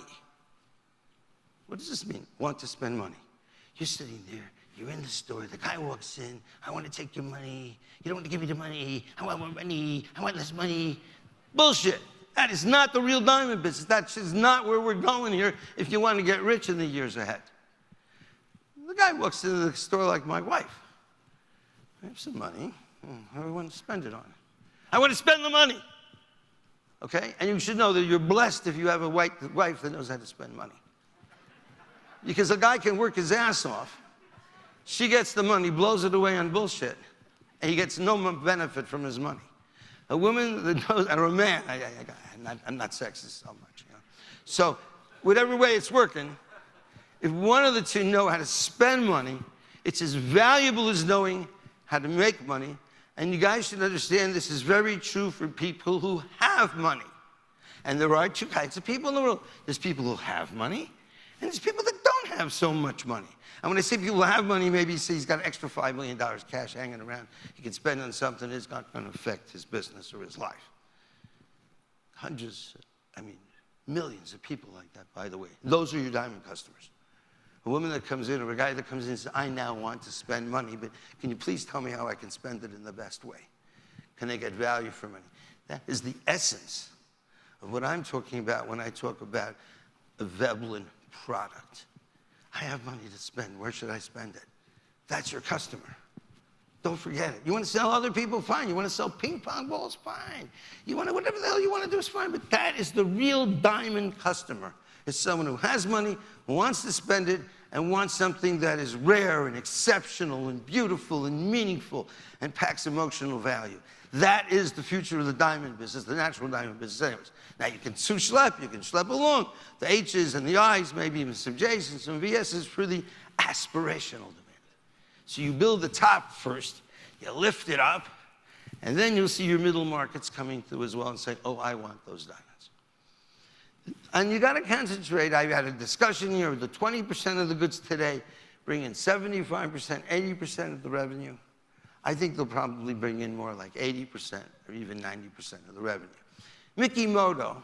What does this mean, want to spend money? You're sitting there, you're in the store, the guy walks in, I want to take your money, you don't want to give me the money, I want more money, I want less money. Bullshit. That is not the real diamond business. That's just not where we're going here if you want to get rich in the years ahead. The guy walks into the store like my wife. I have some money. How do I want to spend it on? I want to spend the money. Okay? And you should know that you're blessed if you have a wife that knows how to spend money. Because a guy can work his ass off. She gets the money, blows it away on bullshit, and he gets no benefit from his money. A woman that knows, or a man, I'm not sexist so much, you know. So, whatever way it's working, if one of the two know how to spend money, it's as valuable as knowing how to make money. And you guys should understand this is very true for people who have money. And there are two kinds of people in the world. There's people who have money, and there's people that don't have so much money. And when I say people who have money, maybe you see he's got an extra $5 million cash hanging around. He can spend on something that's not going to affect his business or his life. Millions of people like that, by the way. Those are your diamond customers. A woman that comes in or a guy that comes in and says, I now want to spend money, but can you please tell me how I can spend it in the best way? Can I get value for money? That is the essence of what I'm talking about when I talk about a Veblen product. I have money to spend. Where should I spend it? That's your customer. Don't forget it. You want to sell other people? Fine. You want to sell ping pong balls? Fine. You want to, whatever the hell you want to do is fine. But that is the real diamond customer. It's someone who has money, who wants to spend it, and wants something that is rare and exceptional and beautiful and meaningful and packs emotional value. That is the future of the diamond business, the natural diamond business anyways. Now you can schlep along. The H's and the I's, maybe even some J's and some VS's for the aspirational demand. So you build the top first, you lift it up, and then you'll see your middle markets coming through as well and say, oh, I want those diamonds. And you got to concentrate. I had a discussion here of the 20% of the goods today bring in 75%, 80% of the revenue. I think they'll probably bring in more like 80% or even 90% of the revenue. Mr. Mickey Moto,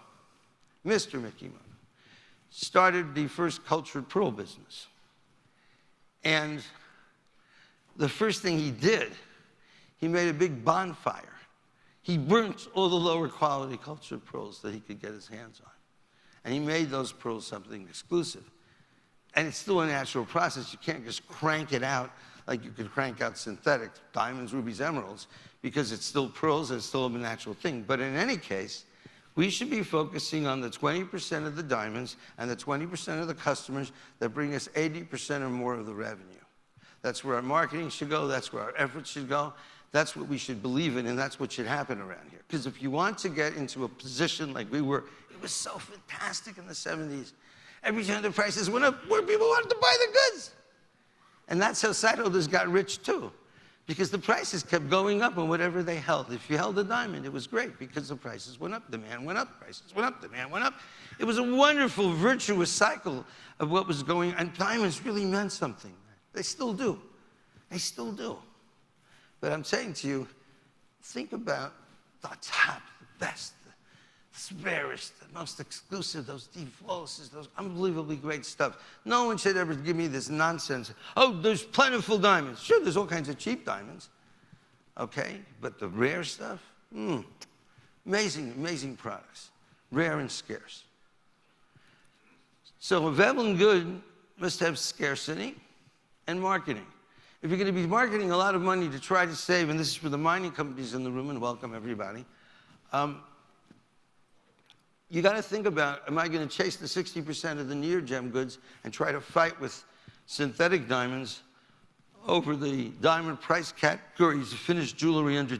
started the first cultured pearl business. And the first thing he did, he made a big bonfire. He burnt all the lower quality cultured pearls that he could get his hands on. And he made those pearls something exclusive. And it's still a natural process. You can't just crank it out like you could crank out synthetic diamonds, rubies, emeralds, because it's still pearls and it's still a natural thing. But in any case, we should be focusing on the 20% of the diamonds and the 20% of the customers that bring us 80% or more of the revenue. That's where our marketing should go. That's where our efforts should go. That's what we should believe in, and that's what should happen around here. Because if you want to get into a position like we were, it was so fantastic in the 70s. Every time the prices went up, more people wanted to buy the goods. And that's how site holders got rich too, because the prices kept going up on whatever they held. If you held a diamond, it was great because the prices went up, demand went up, prices went up, demand went up. It was a wonderful, virtuous cycle of what was going on. And diamonds really meant something. They still do. They still do. But I'm saying to you, think about the top, the best, the rarest, the most exclusive, those deep flawlesses, those unbelievably great stuff. No one should ever give me this nonsense. Oh, there's plentiful diamonds. Sure, there's all kinds of cheap diamonds, okay? But the rare stuff, amazing, amazing products, rare and scarce. So a Veblen good must have scarcity and marketing. If you're going to be marketing a lot of money to try to save, and this is for the mining companies in the room, and welcome everybody, you got to think about, am I going to chase the 60% of the near gem goods and try to fight with synthetic diamonds over the diamond price categories of finished jewelry under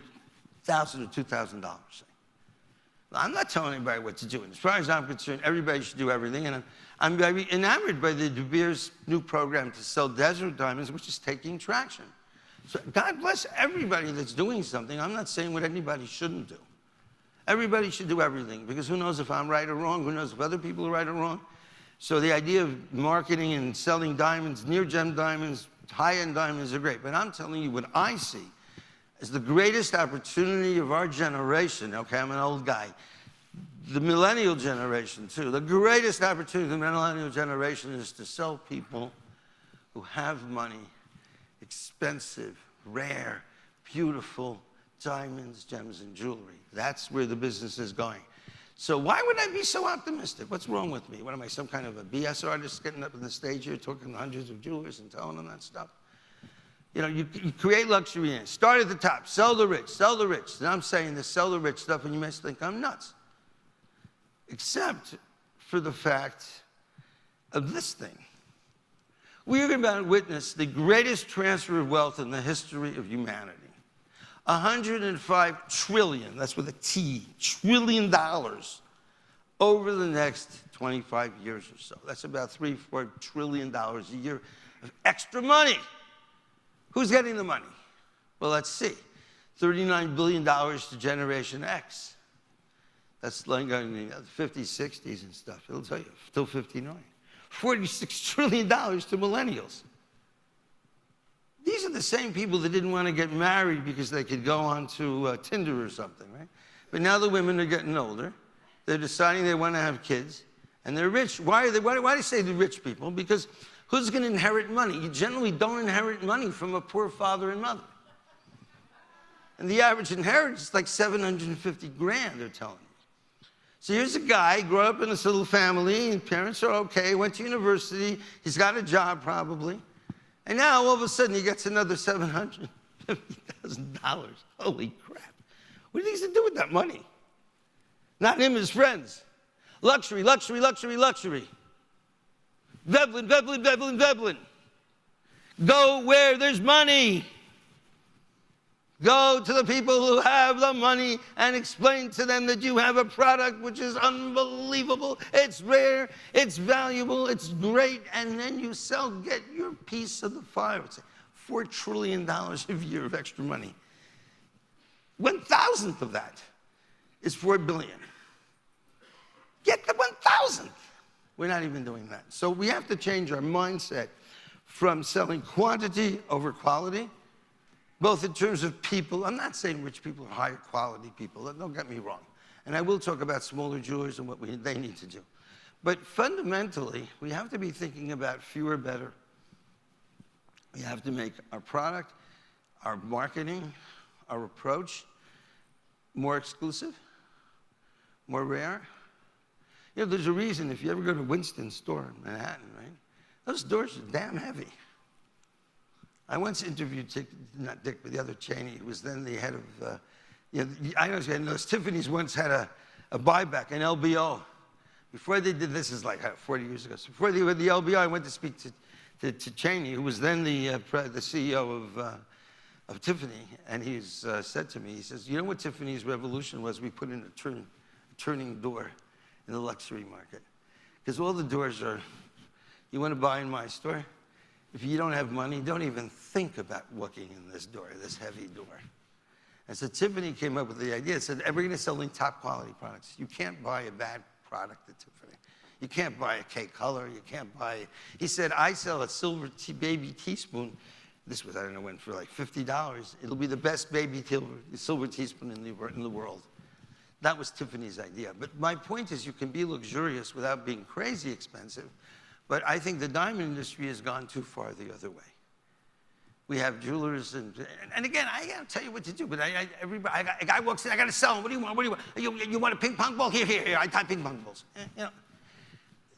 $1,000 or $2,000? I'm not telling anybody what to do. And as far as I'm concerned, everybody should do everything. And I'm very enamored by the De Beers new program to sell desert diamonds, which is taking traction. So God bless everybody that's doing something. I'm not saying what anybody shouldn't do. Everybody should do everything, because who knows if I'm right or wrong? Who knows if other people are right or wrong? So the idea of marketing and selling diamonds, near-gem diamonds, high-end diamonds are great. But I'm telling you what I see as the greatest opportunity of our generation. Okay, I'm an old guy. The millennial generation, too. The greatest opportunity of the millennial generation is to sell people who have money, expensive, rare, beautiful diamonds, gems, and jewelry. That's where the business is going. So why would I be so optimistic? What's wrong with me? What am I, some kind of a BS artist getting up on the stage here talking to hundreds of jewelers and telling them that stuff? You know, you create luxury in it. Start at the top. Sell the rich. Sell the rich. And I'm saying this sell the rich stuff, and you may think I'm nuts. Except for the fact of this thing. We are about to witness the greatest transfer of wealth in the history of humanity. $105 trillion, that's with a T, trillion dollars over the next 25 years or so. That's about $3-4 trillion a year of extra money. Who's getting the money? Well, let's see. $39 billion to Generation X. That's like in the 50s, 60s and stuff. It'll tell you, still 59. $46 trillion to millennials. These are the same people that didn't want to get married because they could go on to Tinder or something, right? But now the women are getting older. They're deciding they want to have kids, and they're rich. Why do I say the rich people? Because who's going to inherit money? You generally don't inherit money from a poor father and mother. And the average inheritance is like 750 grand, they're telling me. So here's a guy, grew up in this little family, and parents are okay, went to university, he's got a job probably. And now, all of a sudden, he gets another $750,000. Holy crap. What are he going to do with that money? Not him, his friends. Luxury, luxury, luxury, luxury. Veblen, Veblen, Veblen, Veblen. Go where there's money. Go to the people who have the money and explain to them that you have a product which is unbelievable, it's rare, it's valuable, it's great, and then you sell, get your piece of the pie. It's $4 trillion a year of extra money. 1,000th of that is $4 billion. Get the 1,000th. We're not even doing that. So we have to change our mindset from selling quantity over quality, both in terms of people. I'm not saying rich people are higher quality people. Don't get me wrong. And I will talk about smaller jewelers and what they need to do. But fundamentally, we have to be thinking about fewer, better. We have to make our product, our marketing, our approach more exclusive, more rare. You know, there's a reason if you ever go to Winston's store in Manhattan, right? Those doors are damn heavy. I once interviewed not Dick, but the other Cheney, who was then the head of, I know Tiffany's once had a buyback, an LBO. Before they did this, is like 40 years ago. So before they had the LBO, I went to speak to Cheney, who was then the CEO of Tiffany, and he said to me, he says, you know what Tiffany's revolution was? We put in a turning door in the luxury market. Because all the doors are, you want to buy in my store? If you don't have money, don't even think about walking in this door, this heavy door. And so Tiffany came up with the idea, said, we're going to sell in top quality products. You can't buy a bad product at Tiffany. You can't buy a K-Color, you can't buy, he said, I sell a silver baby teaspoon. This was, I don't know when, for like $50. It'll be the best baby silver teaspoon in the world. That was Tiffany's idea. But my point is you can be luxurious without being crazy expensive. But I think the diamond industry has gone too far the other way. We have jewelers, and again, I can't tell you what to do, but a guy walks in, I got to sell him. What do you want? What do you want? You want a ping pong ball? Here. I tie ping pong balls. You know,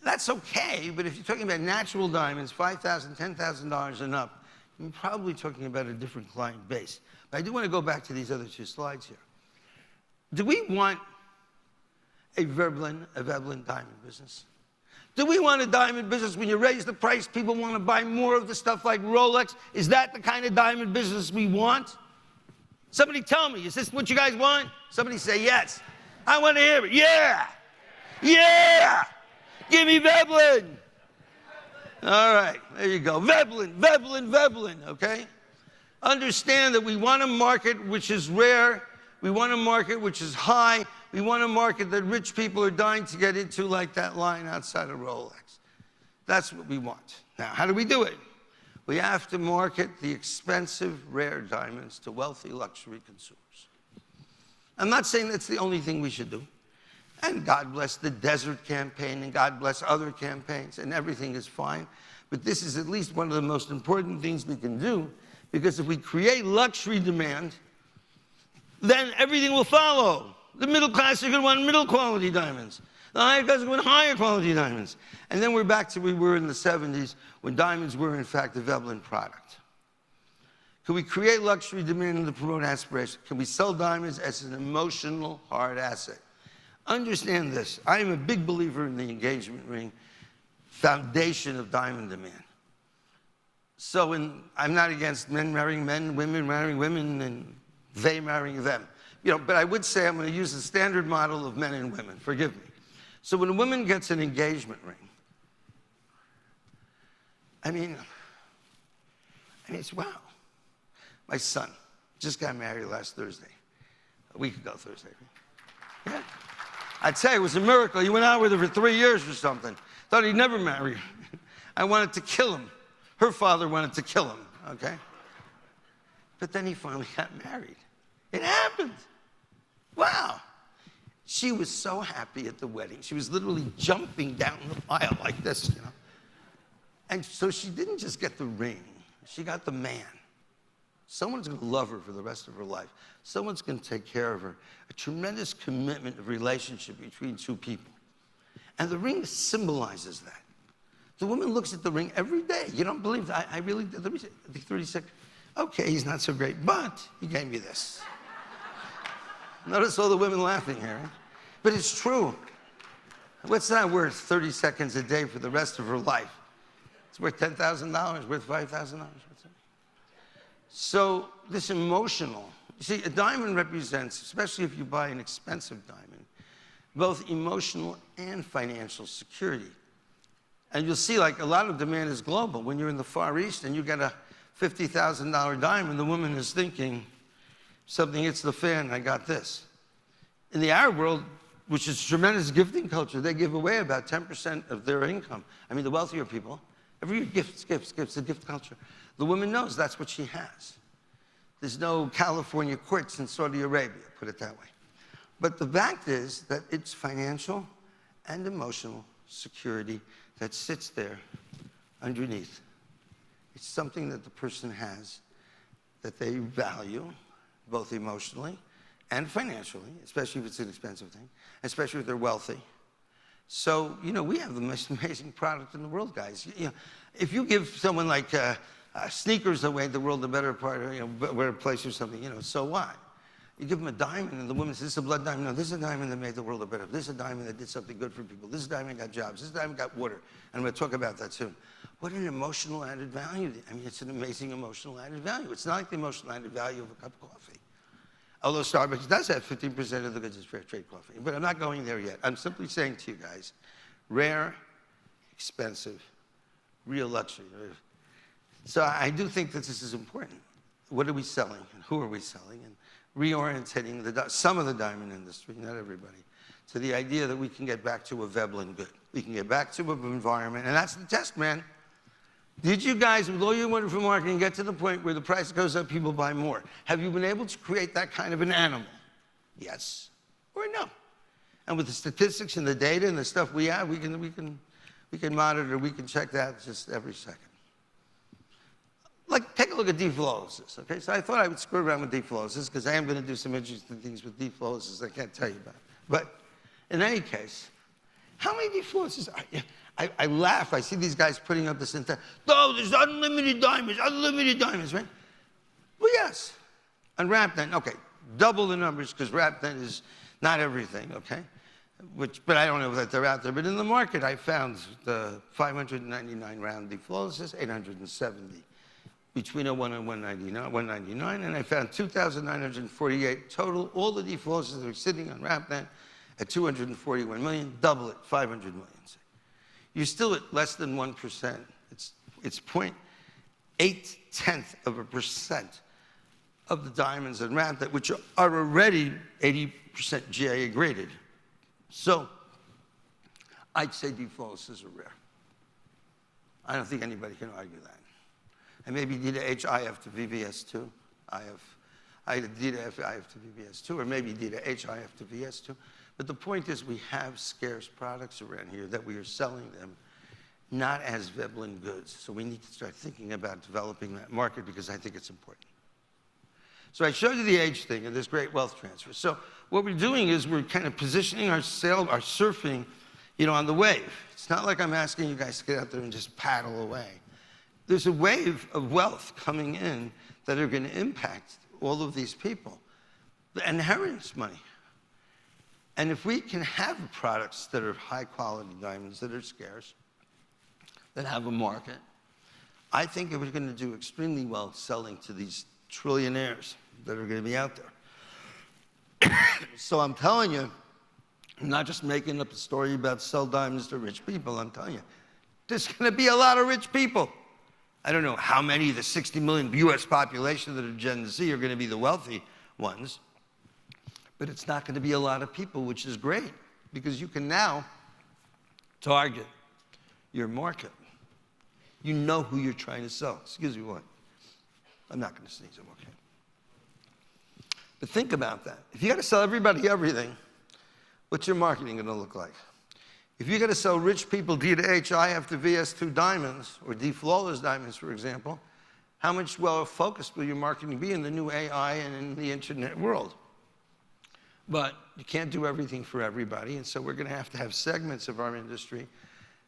that's okay, but if you're talking about natural diamonds, $5,000, $10,000 and up, you're probably talking about a different client base. But I do want to go back to these other two slides here. Do we want a Veblen diamond business? Do we want a diamond business when you raise the price, people want to buy more of the stuff like Rolex? Is that the kind of diamond business we want? Somebody tell me, is this what you guys want? Somebody say yes. I want to hear it. Yeah. Yeah. Give me Veblen. All right, there you go. Veblen, Veblen, Veblen, okay? Understand that we want a market which is rare. We want a market which is high. We want a market that rich people are dying to get into, like that line outside of Rolex. That's what we want. Now, how do we do it? We have to market the expensive, rare diamonds to wealthy luxury consumers. I'm not saying that's the only thing we should do. And God bless the Desert campaign, and God bless other campaigns, and everything is fine. But this is at least one of the most important things we can do, because if we create luxury demand, then everything will follow. The middle class are going to want middle quality diamonds. The higher class are going to want higher quality diamonds. And then we're back to where we were in the 70s, when diamonds were, in fact, a Veblen product. Can we create luxury demand to promote aspiration? Can we sell diamonds as an emotional hard asset? Understand this. I am a big believer in the engagement ring foundation of diamond demand. So I'm not against men marrying men, women marrying women, and they marrying them. But I would say I'm going to use the standard model of men and women. Forgive me. So when a woman gets an engagement ring, I mean, it's wow. My son just got married last Thursday. A week ago Thursday. Yeah. I'd say it was a miracle. He went out with her for 3 years or something. Thought he'd never marry her. I wanted to kill him. Her father wanted to kill him, okay? But then he finally got married. It happened. Wow. She was so happy at the wedding. She was literally jumping down the aisle like this, And so she didn't just get the ring. She got the man. Someone's going to love her for the rest of her life. Someone's going to take care of her. A tremendous commitment of relationship between two people. And the ring symbolizes that. The woman looks at the ring every day. You don't believe that? I really, let me say, 36. Okay, he's not so great, but he gave me this. Notice all the women laughing here, right? But it's true. What's that worth 30 seconds a day for the rest of her life? It's worth $10,000, worth $5,000. So this emotional, you see, a diamond represents, especially if you buy an expensive diamond, both emotional and financial security. And you'll see, like, a lot of demand is global. When you're in the Far East and you get a $50,000 diamond, the woman is thinking, something hits the fan, I got this. In the Arab world, which is tremendous gifting culture, they give away about 10% of their income. I mean, the wealthier people, every year, gifts, the gift culture. The woman knows that's what she has. There's no California courts in Saudi Arabia, put it that way. But the fact is that it's financial and emotional security that sits there underneath. It's something that the person has that they value, both emotionally and financially, especially if it's an expensive thing, especially if they're wealthy. So, we have the most amazing product in the world, guys. If you give someone like sneakers away, the world a better part, a better place or something, so what? You give them a diamond, and the woman says, this is a blood diamond. No, this is a diamond that made the world a better. This is a diamond that did something good for people. This is a diamond that got jobs. This diamond got water. And I'm going to talk about that soon. What an emotional added value. I mean, it's an amazing emotional added value. It's not like the emotional added value of a cup of coffee. Although Starbucks does have 15% of the goods is fair trade coffee. But I'm not going there yet. I'm simply saying to you guys, rare, expensive, real luxury. So I do think that this is important. What are we selling, and who are we selling? And reorientating some of the diamond industry, not everybody, to the idea that we can get back to a Veblen good. We can get back to an environment, and that's the test, man. Did you guys, with all your wonderful marketing, get to the point where the price goes up, people buy more? Have you been able to create that kind of an animal? Yes or no? And with the statistics and the data and the stuff we have, we can monitor, we can check that just every second. Like, take a look at deflawlesses, okay? So I thought I would screw around with deflawlesses because I am going to do some interesting things with deflawlesses I can't tell you about. But in any case, how many deflawlesses are you? I laugh. I see these guys putting up this entire, oh, there's unlimited diamonds, right? Well, yes. On RapNet, okay, double the numbers because RapNet is not everything, okay? But I don't know that they're out there. But in the market, I found the 599 round deflawlesses, 870 between 01 and 199, and I found 2,948 total. All the deflawlesses that are sitting on RapNet at 241 million, double it, 500 million. You're still at less than 1%. It's 0.8% of the diamonds in RapNet, which are already 80% GIA graded. So I'd say deflawlesses are rare. I don't think anybody can argue that. And maybe DDH IF to VVS2, DDF IF to VVS2, or maybe DDH IF to VS2. But the point is we have scarce products around here that we are selling them not as Veblen goods. So we need to start thinking about developing that market because I think it's important. So I showed you the age thing and this great wealth transfer. So what we're doing is we're kind of positioning our surfing, on the wave. It's not like I'm asking you guys to get out there and just paddle away. There's a wave of wealth coming in that are going to impact all of these people. The inheritance money. And if we can have products that are high quality diamonds, that are scarce, that have a market, I think we're going to do extremely well selling to these trillionaires that are going to be out there. So I'm telling you, I'm not just making up a story about sell diamonds to rich people. I'm telling you, there's going to be a lot of rich people. I don't know how many of the 60 million US population that are Gen Z are going to be the wealthy ones, but it's not going to be a lot of people, which is great because you can now target your market. You know who you're trying to sell. Excuse me, what? I'm not going to sneeze, I'm okay. But think about that. If you got to sell everybody everything, what's your marketing going to look like? If you got to sell rich people D to H, IF to VS2 diamonds, or D flawless diamonds, for example, how much well-focused will your marketing be in the new AI and in the internet world? But you can't do everything for everybody, and so we're going to have segments of our industry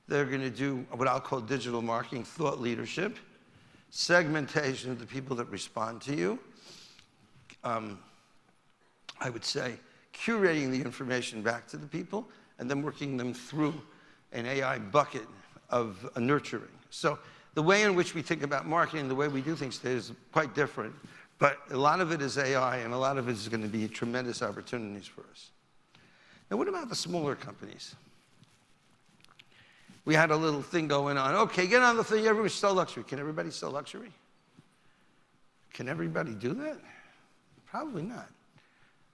that are going to do what I'll call digital marketing, thought leadership, segmentation of the people that respond to you. I would say curating the information back to the people and then working them through an AI bucket of nurturing. So the way in which we think about marketing, the way we do things today is quite different, but a lot of it is AI and a lot of it is going to be tremendous opportunities for us. Now, what about the smaller companies? We had a little thing going on. Okay, get on the thing, everybody sell luxury. Can everybody sell luxury? Can everybody do that? Probably not.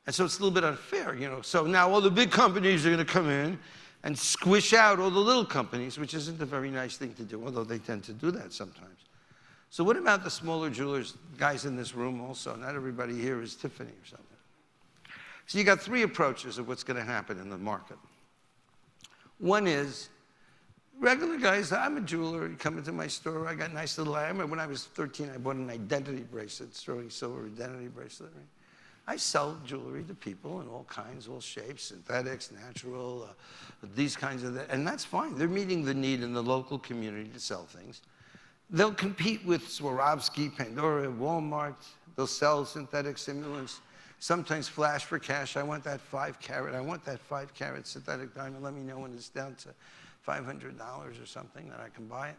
And so it's a little bit unfair, So now all the big companies are going to come in and squish out all the little companies, which isn't a very nice thing to do, although they tend to do that sometimes. So what about the smaller jewelers, guys in this room also? Not everybody here is Tiffany or something. So you got three approaches of what's going to happen in the market. One is regular guys. I'm a jeweler. You come into my store. I got nice little. I remember when I was 13, I bought an identity bracelet, sterling silver identity bracelet. Right? I sell jewelry to people in all kinds, all shapes, synthetics, natural, these kinds of, and that's fine. They're meeting the need in the local community to sell things. They'll compete with Swarovski, Pandora, Walmart. They'll sell synthetic simulants. Sometimes flash for cash. I want that 5 carat. I want that 5 carat synthetic diamond. Let me know when it's down to $500 or something that I can buy it.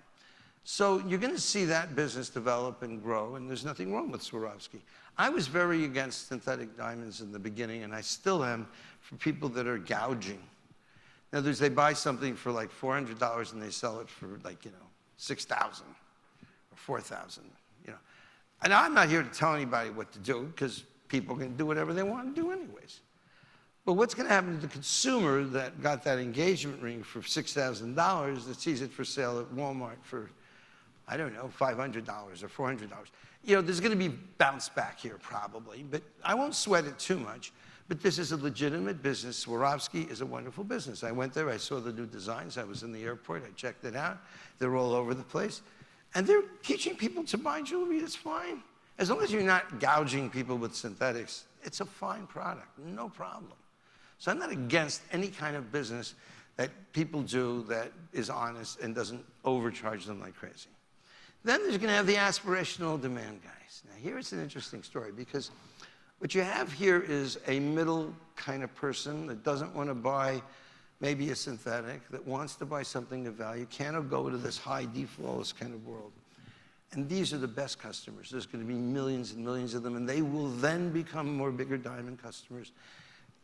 So you're going to see that business develop and grow, and there's nothing wrong with Swarovski. I was very against synthetic diamonds in the beginning, and I still am for people that are gouging. In other words, they buy something for like $400 and they sell it for like, $6,000 or $4,000, And I'm not here to tell anybody what to do because people can do whatever they want to do anyways. But what's going to happen to the consumer that got that engagement ring for $6,000 that sees it for sale at Walmart for, I don't know, $500 or $400? There's going to be bounce back here probably, but I won't sweat it too much. But this is a legitimate business. Swarovski is a wonderful business. I went there, I saw the new designs. I was in the airport, I checked it out. They're all over the place. And they're teaching people to buy jewelry, that's fine. As long as you're not gouging people with synthetics, it's a fine product, no problem. So I'm not against any kind of business that people do that is honest and doesn't overcharge them like crazy. Then there's going to have the aspirational demand guys. Now here's an interesting story because what you have here is a middle kind of person that doesn't want to buy maybe a synthetic, that wants to buy something of value, can't go to this high deflawless kind of world. And these are the best customers. There's going to be millions and millions of them, and they will then become more bigger diamond customers.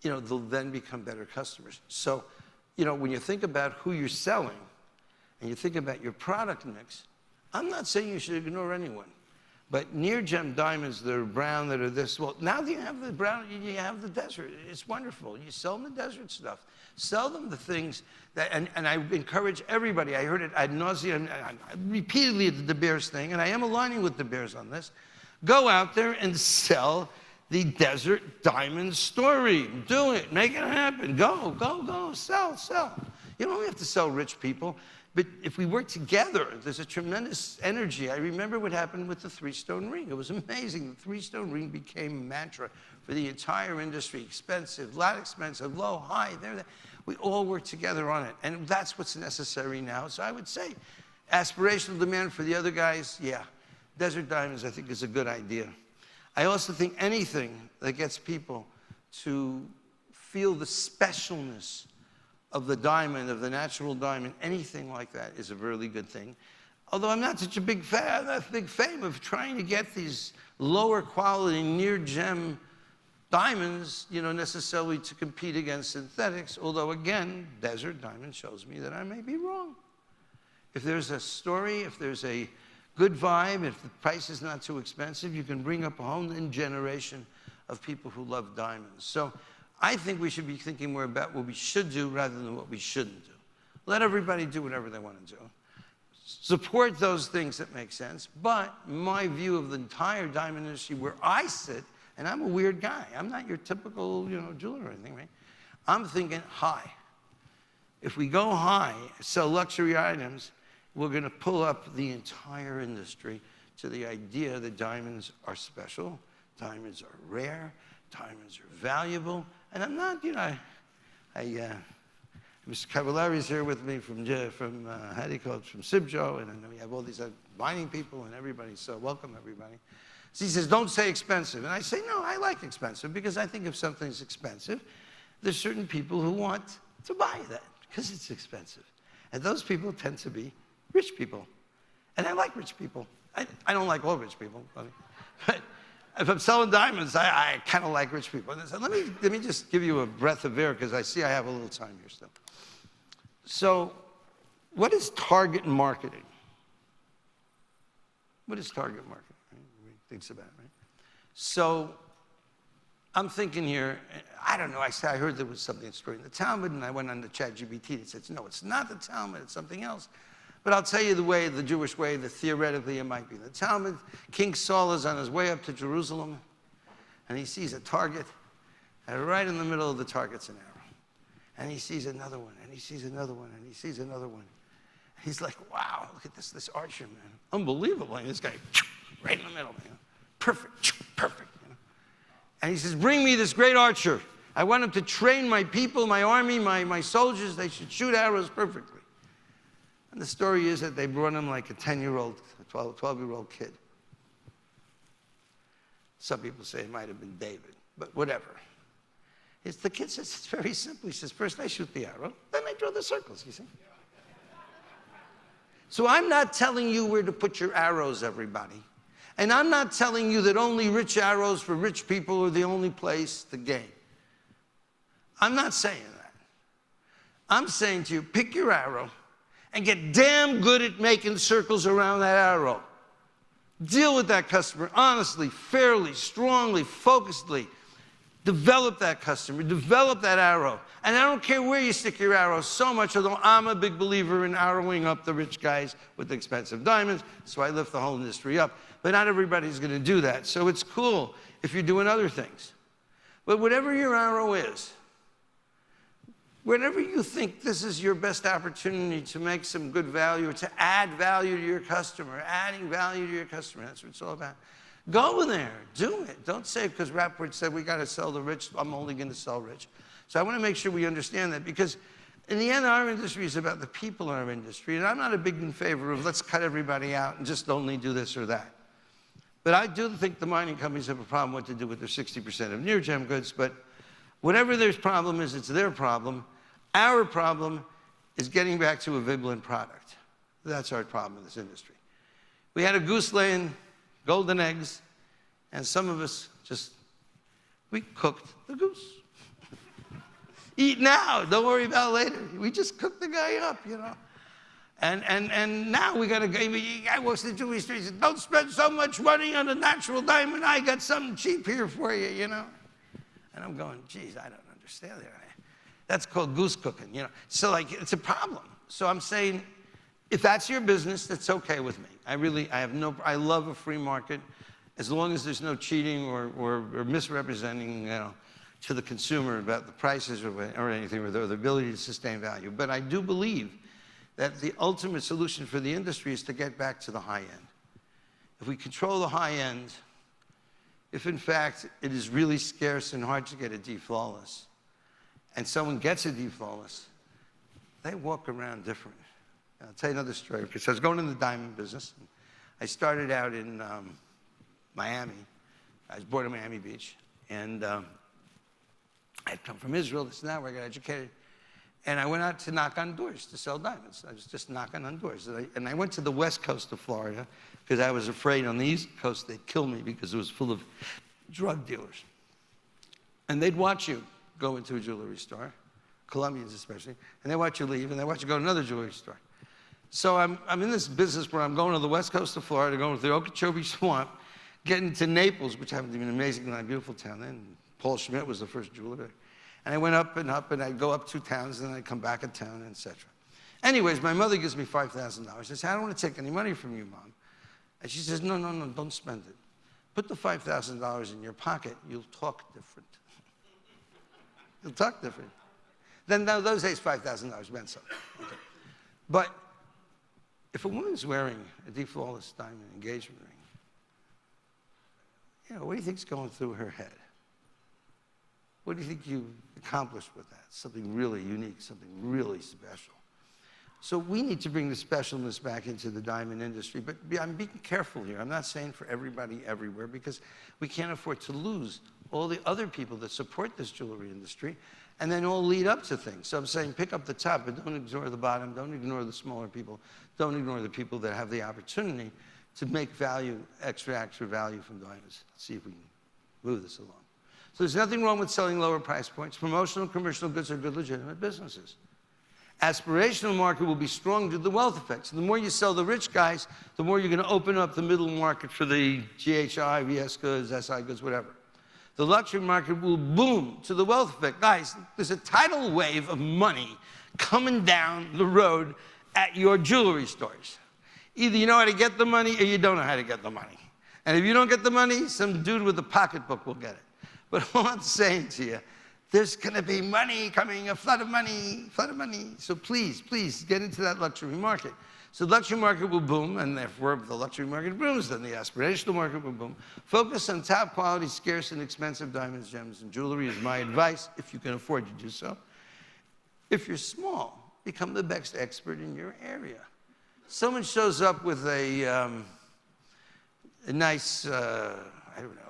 They'll then become better customers. So, when you think about who you're selling and you think about your product mix, I'm not saying you should ignore anyone. But near gem diamonds that are brown, that are this, well, now that you have the brown, you have the desert. It's wonderful. You sell them the desert stuff. Sell them the things that, and I encourage everybody, I heard it ad nauseum, repeatedly at the De Beers thing, and I am aligning with De Beers on this. Go out there and sell the desert diamond story. Do it. Make it happen. Go, go, go. Sell, sell. You don't have to sell rich people. But if we work together, there's a tremendous energy. I remember what happened with the three-stone ring. It was amazing. The three-stone ring became a mantra for the entire industry. Expensive, not expensive, low, high, there. We all work together on it. And that's what's necessary now. So I would say aspirational demand for the other guys, yeah. Desert diamonds, I think, is a good idea. I also think anything that gets people to feel the specialness of the diamond, of the natural diamond, anything like that is a really good thing. Although I'm not such a big fan, I'm not a big fan of trying to get these lower quality, near gem diamonds, necessarily to compete against synthetics. Although again, desert diamond shows me that I may be wrong. If there's a story, if there's a good vibe, if the price is not too expensive, you can bring up a whole new generation of people who love diamonds. So I think we should be thinking more about what we should do rather than what we shouldn't do. Let everybody do whatever they want to do. Support those things that make sense, but my view of the entire diamond industry where I sit, and I'm a weird guy. I'm not your typical, jeweler or anything, right? I'm thinking high. If we go high, sell luxury items, we're going to pull up the entire industry to the idea that diamonds are special, diamonds are rare, diamonds are valuable. And I'm not, Mr. Cavallari's here with me from how do you call it, from Sibjo, and I know we have all these mining people and everybody, so welcome everybody. So he says, don't say expensive. And I say, no, I like expensive because I think if something's expensive, there's certain people who want to buy that because it's expensive. And those people tend to be rich people. And I like rich people. I don't like all rich people, but if I'm selling diamonds, I kind of like rich people. And so let me just give you a breath of air because I see I have a little time here still. So what is target marketing? What is target marketing? Right? Everybody thinks about it, right? So I'm thinking here, I don't know, I heard there was something in the Talmud, and I went on to ChatGPT and said, no, it's not the Talmud, it's something else. But I'll tell you the Jewish way, that theoretically it might be. The Talmud, King Saul is on his way up to Jerusalem, and he sees a target, and right in the middle of the target's an arrow. And he sees another one, and he sees another one, and he sees another one. He's like, wow, look at this archer, man. Unbelievable. And this guy, right in the middle, man. Perfect, perfect. And he says, bring me this great archer. I want him to train my people, my army, my soldiers. They should shoot arrows perfectly. And the story is that they brought him like a 10-year-old, a 12-year-old kid. Some people say it might have been David, but whatever. The kid says, it's very simple. He says, first I shoot the arrow, then I draw the circles, you see. So I'm not telling you where to put your arrows, everybody. And I'm not telling you that only rich arrows for rich people are the only place to gain. I'm not saying that. I'm saying to you, pick your arrow and get damn good at making circles around that arrow. Deal with that customer honestly, fairly, strongly, focusedly. Develop that customer, develop that arrow. And I don't care where you stick your arrow so much, although I'm a big believer in arrowing up the rich guys with the expensive diamonds, so I lift the whole industry up. But not everybody's going to do that. So it's cool if you're doing other things. But whatever your arrow is, whenever you think this is your best opportunity to make some good value, or to add value to your customer, adding value to your customer, that's what it's all about. Go there, do it. Don't say because Rapaport said we got to sell the rich, I'm only going to sell rich. So I want to make sure we understand that, because in the end, our industry is about the people in our industry. And I'm not a big in favor of let's cut everybody out and just only do this or that. But I do think the mining companies have a problem what to do with their 60% of near-gem goods. But whatever their problem is, it's their problem. Our problem is getting back to a Veblen product. That's our problem in this industry. We had a goose laying golden eggs, and some of us we cooked the goose. Eat now, don't worry about later. We just cooked the guy up, And now we got to go, I walks the jewelry store, he says, don't spend so much money on a natural diamond. I got something cheap here for you, you know? And I'm going, geez, I don't understand that. That's called goose cooking, you know? So like, it's a problem. So I'm saying, if that's your business, that's okay with me. I love a free market as long as there's no cheating or misrepresenting, you know, to the consumer about the prices or anything, or the ability to sustain value. But I do believe that the ultimate solution for the industry is to get back to the high end. If we control the high end, if in fact it is really scarce and hard to get a D flawless, and someone gets a D flawless, they walk around different. I'll tell you another story, because I was going in the diamond business. I started out in Miami. I was born in Miami Beach, and I'd come from Israel, this and that, where I got educated. And I went out to knock on doors to sell diamonds. I was just knocking on doors. And I went to the west coast of Florida because I was afraid on the east coast they'd kill me because it was full of drug dealers. And they'd watch you go into a jewelry store, Colombians especially, and they watch you leave, and they watch you go to another jewelry store. So I'm in this business where I'm going to the west coast of Florida, going to the Okeechobee Swamp, getting to Naples, which happened to be an amazing, beautiful town then. Paul Schmidt was the first jeweler. And I went up, and I'd go up 2 towns, and then I'd come back a town, etc. Anyways, my mother gives me $5,000. I said, I don't want to take any money from you, Mom. And she says, no, don't spend it. Put the $5,000 in your pocket. You'll talk different. You'll talk different. Then those days, $5,000 meant something. Okay. But if a woman's wearing a D flawless diamond engagement ring, you know, what do you think's going through her head? What do you think you accomplished with that? Something really unique, something really special. So we need to bring the specialness back into the diamond industry. But I'm being careful here. I'm not saying for everybody everywhere, because we can't afford to lose all the other people that support this jewelry industry and then all lead up to things. So I'm saying pick up the top, but don't ignore the bottom. Don't ignore the smaller people. Don't ignore the people that have the opportunity to make value, extra value from diamonds. Let's see if we can move this along. So there's nothing wrong with selling lower price points. Promotional and commercial goods are good, legitimate businesses. Aspirational market will be strong due to the wealth effects. The more you sell the rich guys, the more you're going to open up the middle market for the GHI, VS goods, SI goods, whatever. The luxury market will boom to the wealth effect. Guys, there's a tidal wave of money coming down the road at your jewelry stores. Either you know how to get the money or you don't know how to get the money. And if you don't get the money, some dude with a pocketbook will get it. But all I'm saying to you, there's going to be money coming, a flood of money, So please, please get into that luxury market. So the luxury market will boom, and therefore if the luxury market booms, then the aspirational market will boom. Focus on top quality, scarce and expensive diamonds, gems, and jewelry is my advice, if you can afford to do so. If you're small, become the best expert in your area. Someone shows up with a nice, I don't know,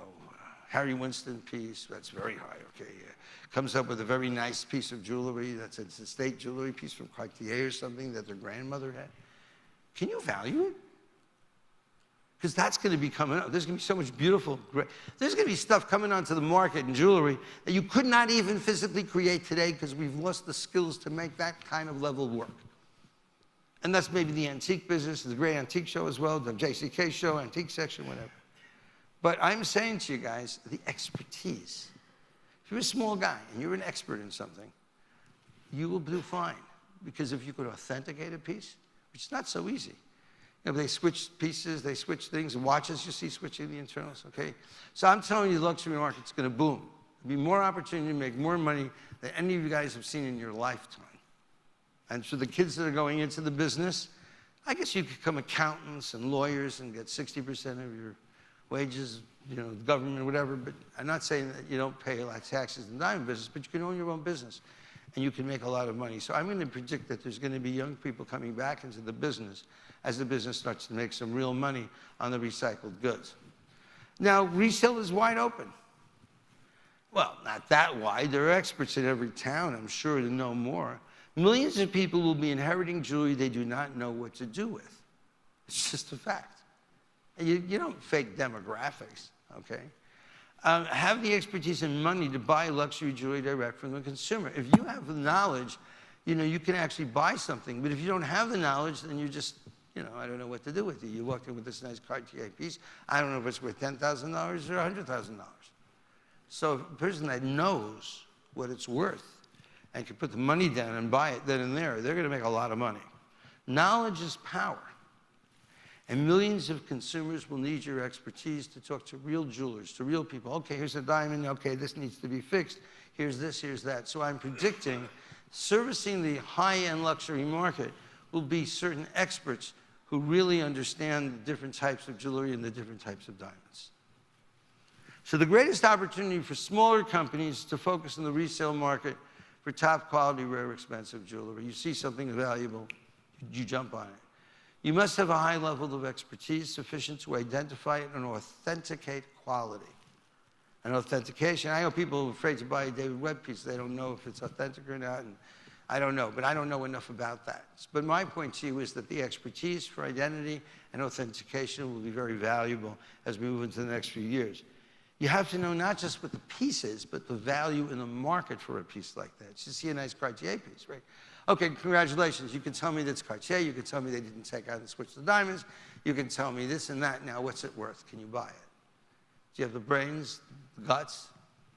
Harry Winston piece, that's very high, okay. Comes up with a very nice piece of jewelry, that's an estate jewelry piece from Cartier or something that their grandmother had. Can you value it? Because that's going to be coming up. There's going to be so much beautiful, there's going to be stuff coming onto the market in jewelry that you could not even physically create today because we've lost the skills to make that kind of level work. And that's maybe the antique business, the great antique show as well, the JCK show, antique section, whatever. But I'm saying to you guys, the expertise. If you're a small guy and you're an expert in something, you will do fine. Because if you could authenticate a piece, which is not so easy. You know, they switch pieces, they switch things, watches you see switching the internals, okay? So I'm telling you the luxury market's gonna boom. There'll be more opportunity to make more money than any of you guys have seen in your lifetime. And for the kids that are going into the business, I guess you could become accountants and lawyers and get 60% of your wages, you know, the government, whatever, but I'm not saying that you don't pay a lot of taxes in the diamond business, but you can own your own business and you can make a lot of money. So I'm going to predict that there's going to be young people coming back into the business as the business starts to make some real money on the recycled goods. Now, resale is wide open. Well, not that wide. There are experts in every town, I'm sure, to know more. Millions of people will be inheriting jewelry they do not know what to do with. It's just a fact. You don't fake demographics, okay? Have the expertise and money to buy luxury jewelry direct from the consumer. If you have the knowledge, you can actually buy something. But if you don't have the knowledge, then you just, I don't know what to do with it. You walk in with this nice Cartier piece. I don't know if it's worth $10,000 or $100,000. So a person that knows what it's worth and can put the money down and buy it then and there, they're going to make a lot of money. Knowledge is power. And millions of consumers will need your expertise to talk to real jewelers, to real people. Okay, here's a diamond. Okay, this needs to be fixed. Here's this, here's that. So I'm predicting servicing the high-end luxury market will be certain experts who really understand the different types of jewelry and the different types of diamonds. So the greatest opportunity for smaller companies to focus on the resale market for top quality, rare, expensive jewelry. You see something valuable, you jump on it. You must have a high level of expertise sufficient to identify it and authenticate quality. And authentication, I know people are afraid to buy a David Webb piece. They don't know if it's authentic or not, and I don't know, but I don't know enough about that. But my point to you is that the expertise for identity and authentication will be very valuable as we move into the next few years. You have to know not just what the piece is, but the value in the market for a piece like that. You see a nice Cartier piece, right? Okay, congratulations. You can tell me that's Cartier. You can tell me they didn't take out and switch the diamonds. You can tell me this and that. Now, what's it worth? Can you buy it? Do you have the brains, the guts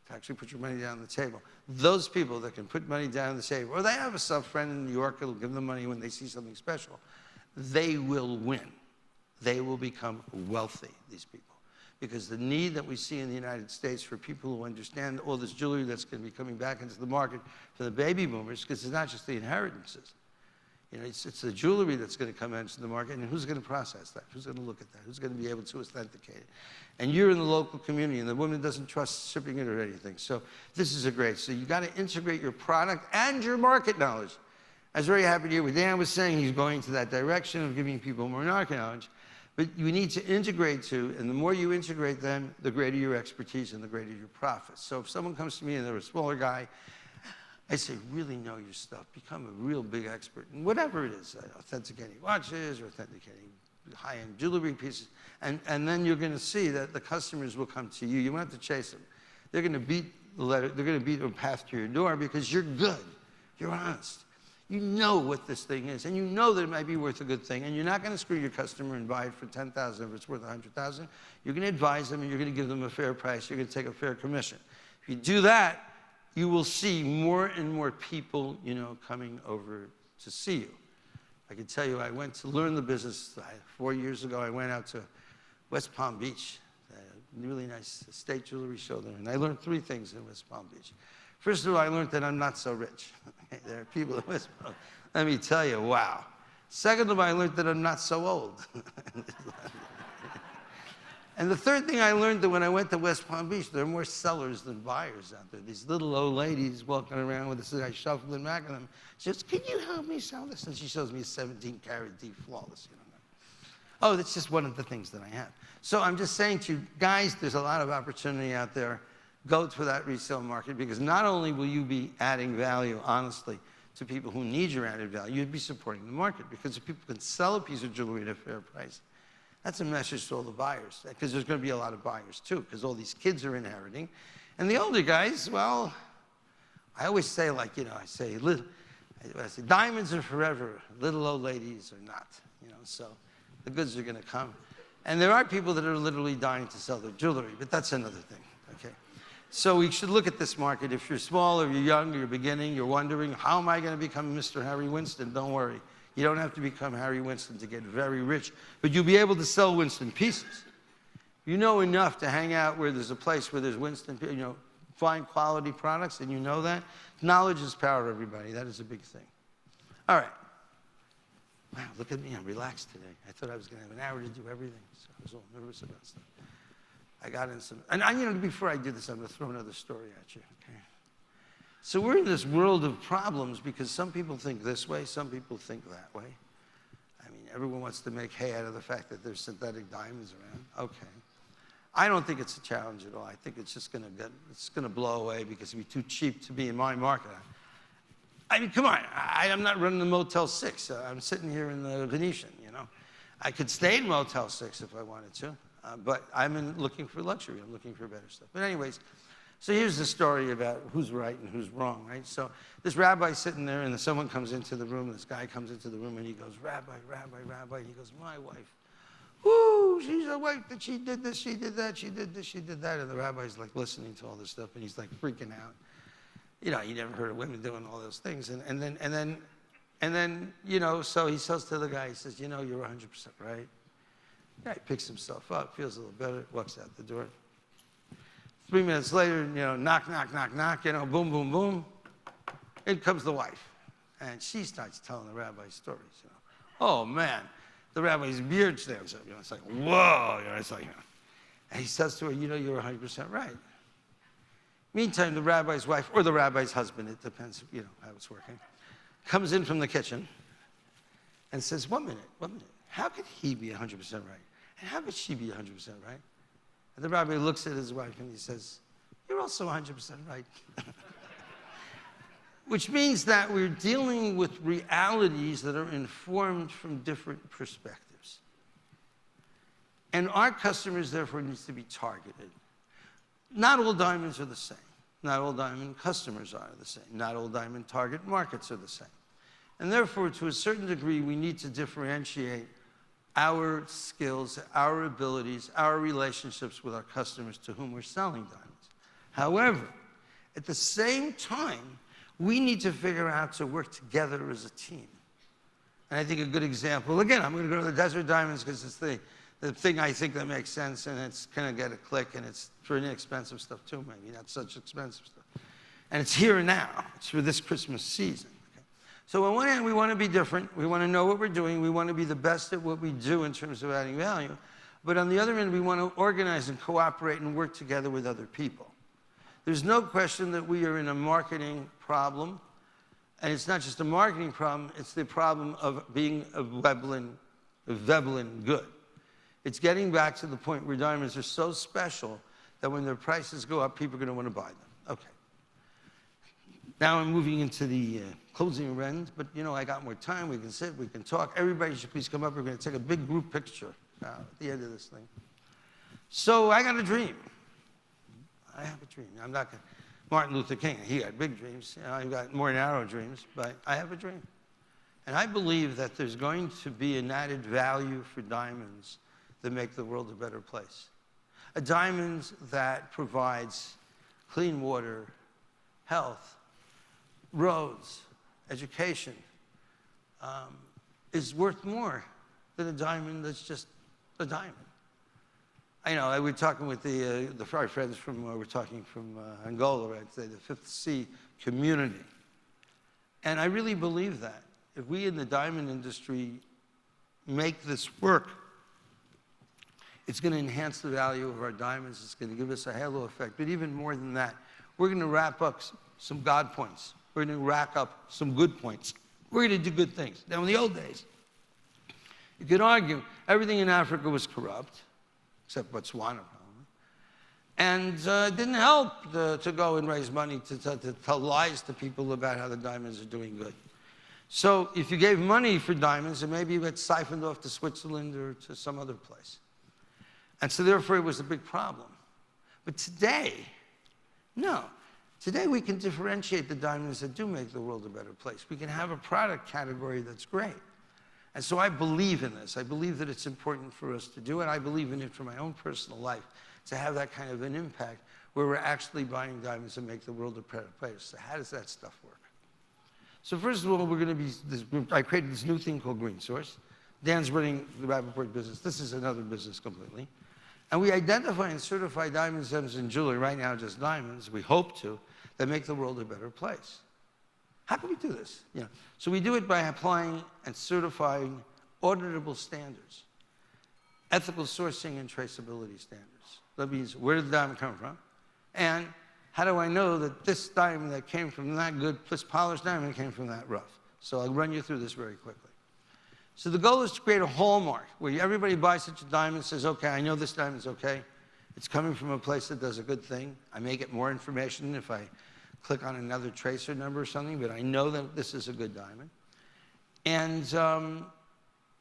to actually put your money down on the table? Those people that can put money down on the table, or they have a friend in New York that'll give them money when they see something special, they will win. They will become wealthy, these people. Because the need that we see in the United States for people who understand all this jewelry that's going to be coming back into the market for the baby boomers, because it's not just the inheritances. It's the jewelry that's going to come into the market, and who's going to process that? Who's going to look at that? Who's going to be able to authenticate it? And you're in the local community, and the woman doesn't trust shipping it or anything. So this is so you got to integrate your product and your market knowledge. I was very happy to hear what Dan was saying. He's going to that direction of giving people more market knowledge. But you need to integrate too, and the more you integrate them, the greater your expertise and the greater your profits. So if someone comes to me and they're a smaller guy, I say, really know your stuff. Become a real big expert in whatever it is, authenticating watches or authenticating high-end jewelry pieces. And then you're going to see that the customers will come to you. You won't have to chase them. They're going to beat the letter. They're going to beat a path to your door because you're good. You're honest. You know what this thing is, and you know that it might be worth a good thing, and you're not going to screw your customer and buy it for $10,000 if it's worth $100,000. You're going to advise them, and you're going to give them a fair price. You're going to take a fair commission. If you do that, you will see more and more people, coming over to see you. I can tell you, I went to learn the business 4 years ago. I went out to West Palm Beach, a really nice estate jewelry show there, and I learned 3 things in West Palm Beach. First of all, I learned that I'm not so rich. There are people in West Palm. Let me tell you, wow. Second of all, I learned that I'm not so old. And the third thing I learned that when I went to West Palm Beach, there are more sellers than buyers out there. These little old ladies walking around with this guy shuffling back at them. She says, can you help me sell this? And she shows me a 17-karat D flawless. Oh, that's just one of the things that I have. So I'm just saying to you, guys, there's a lot of opportunity out there. Go to that resale market, because not only will you be adding value, honestly, to people who need your added value, you'd be supporting the market, because if people can sell a piece of jewelry at a fair price, that's a message to all the buyers, because there's going to be a lot of buyers too, because all these kids are inheriting. And the older guys, well, I always say, I say diamonds are forever, little old ladies are not, so the goods are going to come. And there are people that are literally dying to sell their jewelry, but that's another thing, okay? So we should look at this market. If you're small or you're young or you're beginning, you're wondering, how am I going to become Mr. Harry Winston? Don't worry. You don't have to become Harry Winston to get very rich, but you'll be able to sell Winston pieces. You know enough to hang out where there's a place where there's Winston, fine quality products, and you know that. Knowledge is power, everybody. That is a big thing. All right. Wow, look at me. I'm relaxed today. I thought I was going to have an hour to do everything, so I was all nervous about stuff. I got in some, and before I do this, I'm going to throw another story at you, okay? So we're in this world of problems because some people think this way, some people think that way. I mean, everyone wants to make hay out of the fact that there's synthetic diamonds around. Okay. I don't think it's a challenge at all. I think it's just going to blow away because it'll be too cheap to be in my market. I mean, come on. I'm not running the Motel 6. I'm sitting here in the Venetian, I could stay in Motel 6 if I wanted to. But I'm looking for luxury. I'm looking for better stuff. But anyways, So here's the story about who's right and who's wrong, right? So this rabbi's sitting there, and someone comes into the room, this guy comes into the room, and he goes, Rabbi, Rabbi, Rabbi. And he goes, my wife. Woo, she's a wife that she did this, she did that, she did this, she did that. And the rabbi's like listening to all this stuff, and he's like freaking out. You know, he never heard of women doing all those things. And then, you know, so he says to the guy, he says, you know, you're 100% right. The guy picks himself up, feels a little better, walks out the door. 3 minutes later, you know, knock, knock, knock, knock, you know, boom, boom, boom. In comes the wife. And she starts telling the rabbi stories, you know. Oh, man. The rabbi's beard stands up, you know. It's like, whoa, you know, it's like, you know. And he says to her, you know, you're 100% right. Meantime, the rabbi's wife, or the rabbi's husband, it depends, you know, how it's working, comes in from the kitchen and says, 1 minute, 1 minute. How could he be 100% right? And how could she be 100% right? And the rabbi looks at his wife and he says, you're also 100% right. Which means that we're dealing with realities that are informed from different perspectives. And our customers, therefore, needs to be targeted. Not all diamonds are the same. Not all diamond customers are the same. Not all diamond target markets are the same. And therefore, to a certain degree, we need to differentiate our skills, our abilities, our relationships with our customers to whom we're selling diamonds. However, at the same time, we need to figure out to work together as a team. And I think a good example, again, I'm going to go to the desert diamonds because it's the thing I think that makes sense, and it's going to get a click, and it's for inexpensive stuff too, maybe not such expensive stuff. And it's here and now. It's for this Christmas season. Okay? So on one hand, we want to be different. We want to know what we're doing. We want to be the best at what we do in terms of adding value. But on the other hand, we want to organize and cooperate and work together with other people. There's no question that we are in a marketing problem. And it's not just a marketing problem. It's the problem of being a Veblen good. It's getting back to the point where diamonds are so special that when their prices go up, people are going to want to buy them. Okay. Now I'm moving into the closing end, but you know, I got more time. We can sit, we can talk. Everybody should please come up. We're going to take a big group picture at the end of this thing. So I got a dream. I have a dream. I'm not going to, Martin Luther King, he had big dreams. You know, I've got more narrow dreams, but I have a dream. And I believe that there's going to be an added value for diamonds that make the world a better place. A diamond that provides clean water, health, roads, education, is worth more than a diamond that's just a diamond. I know, we're talking with our friends from, we're talking from Angola, I'd say the Fifth Sea community. And I really believe that. If we in the diamond industry make this work, it's going to enhance the value of our diamonds. It's going to give us a halo effect. But even more than that, we're going to wrap up some God points. We're going to rack up some good points. We're going to do good things. Now, in the old days, you could argue everything in Africa was corrupt, except Botswana, probably. And it didn't help to go and raise money to tell lies to people about how the diamonds are doing good. So if you gave money for diamonds, then maybe you get siphoned off to Switzerland or to some other place. And so therefore it was a big problem. But today, no. Today we can differentiate the diamonds that do make the world a better place. We can have a product category that's great. And so I believe in this. I believe that it's important for us to do it. I believe in it for my own personal life, to have that kind of an impact where we're actually buying diamonds that make the world a better place. So how does that stuff work? So first of all, we're going to be, I created this new thing called Green Source. Dan's running the Rapaport business. This is another business completely. And we identify and certify diamonds, gems, and jewelry, right now just diamonds, we hope to, that make the world a better place. How can we do this? You know, so we do it by applying and certifying auditable standards, ethical sourcing and traceability standards. That means, where did the diamond come from? And how do I know that this diamond that came from that good, this polished diamond came from that rough? So I'll run you through this very quickly. So the goal is to create a hallmark where everybody buys such a diamond and says, okay, I know this diamond's okay. It's coming from a place that does a good thing. I may get more information if I click on another tracer number or something, but I know that this is a good diamond. And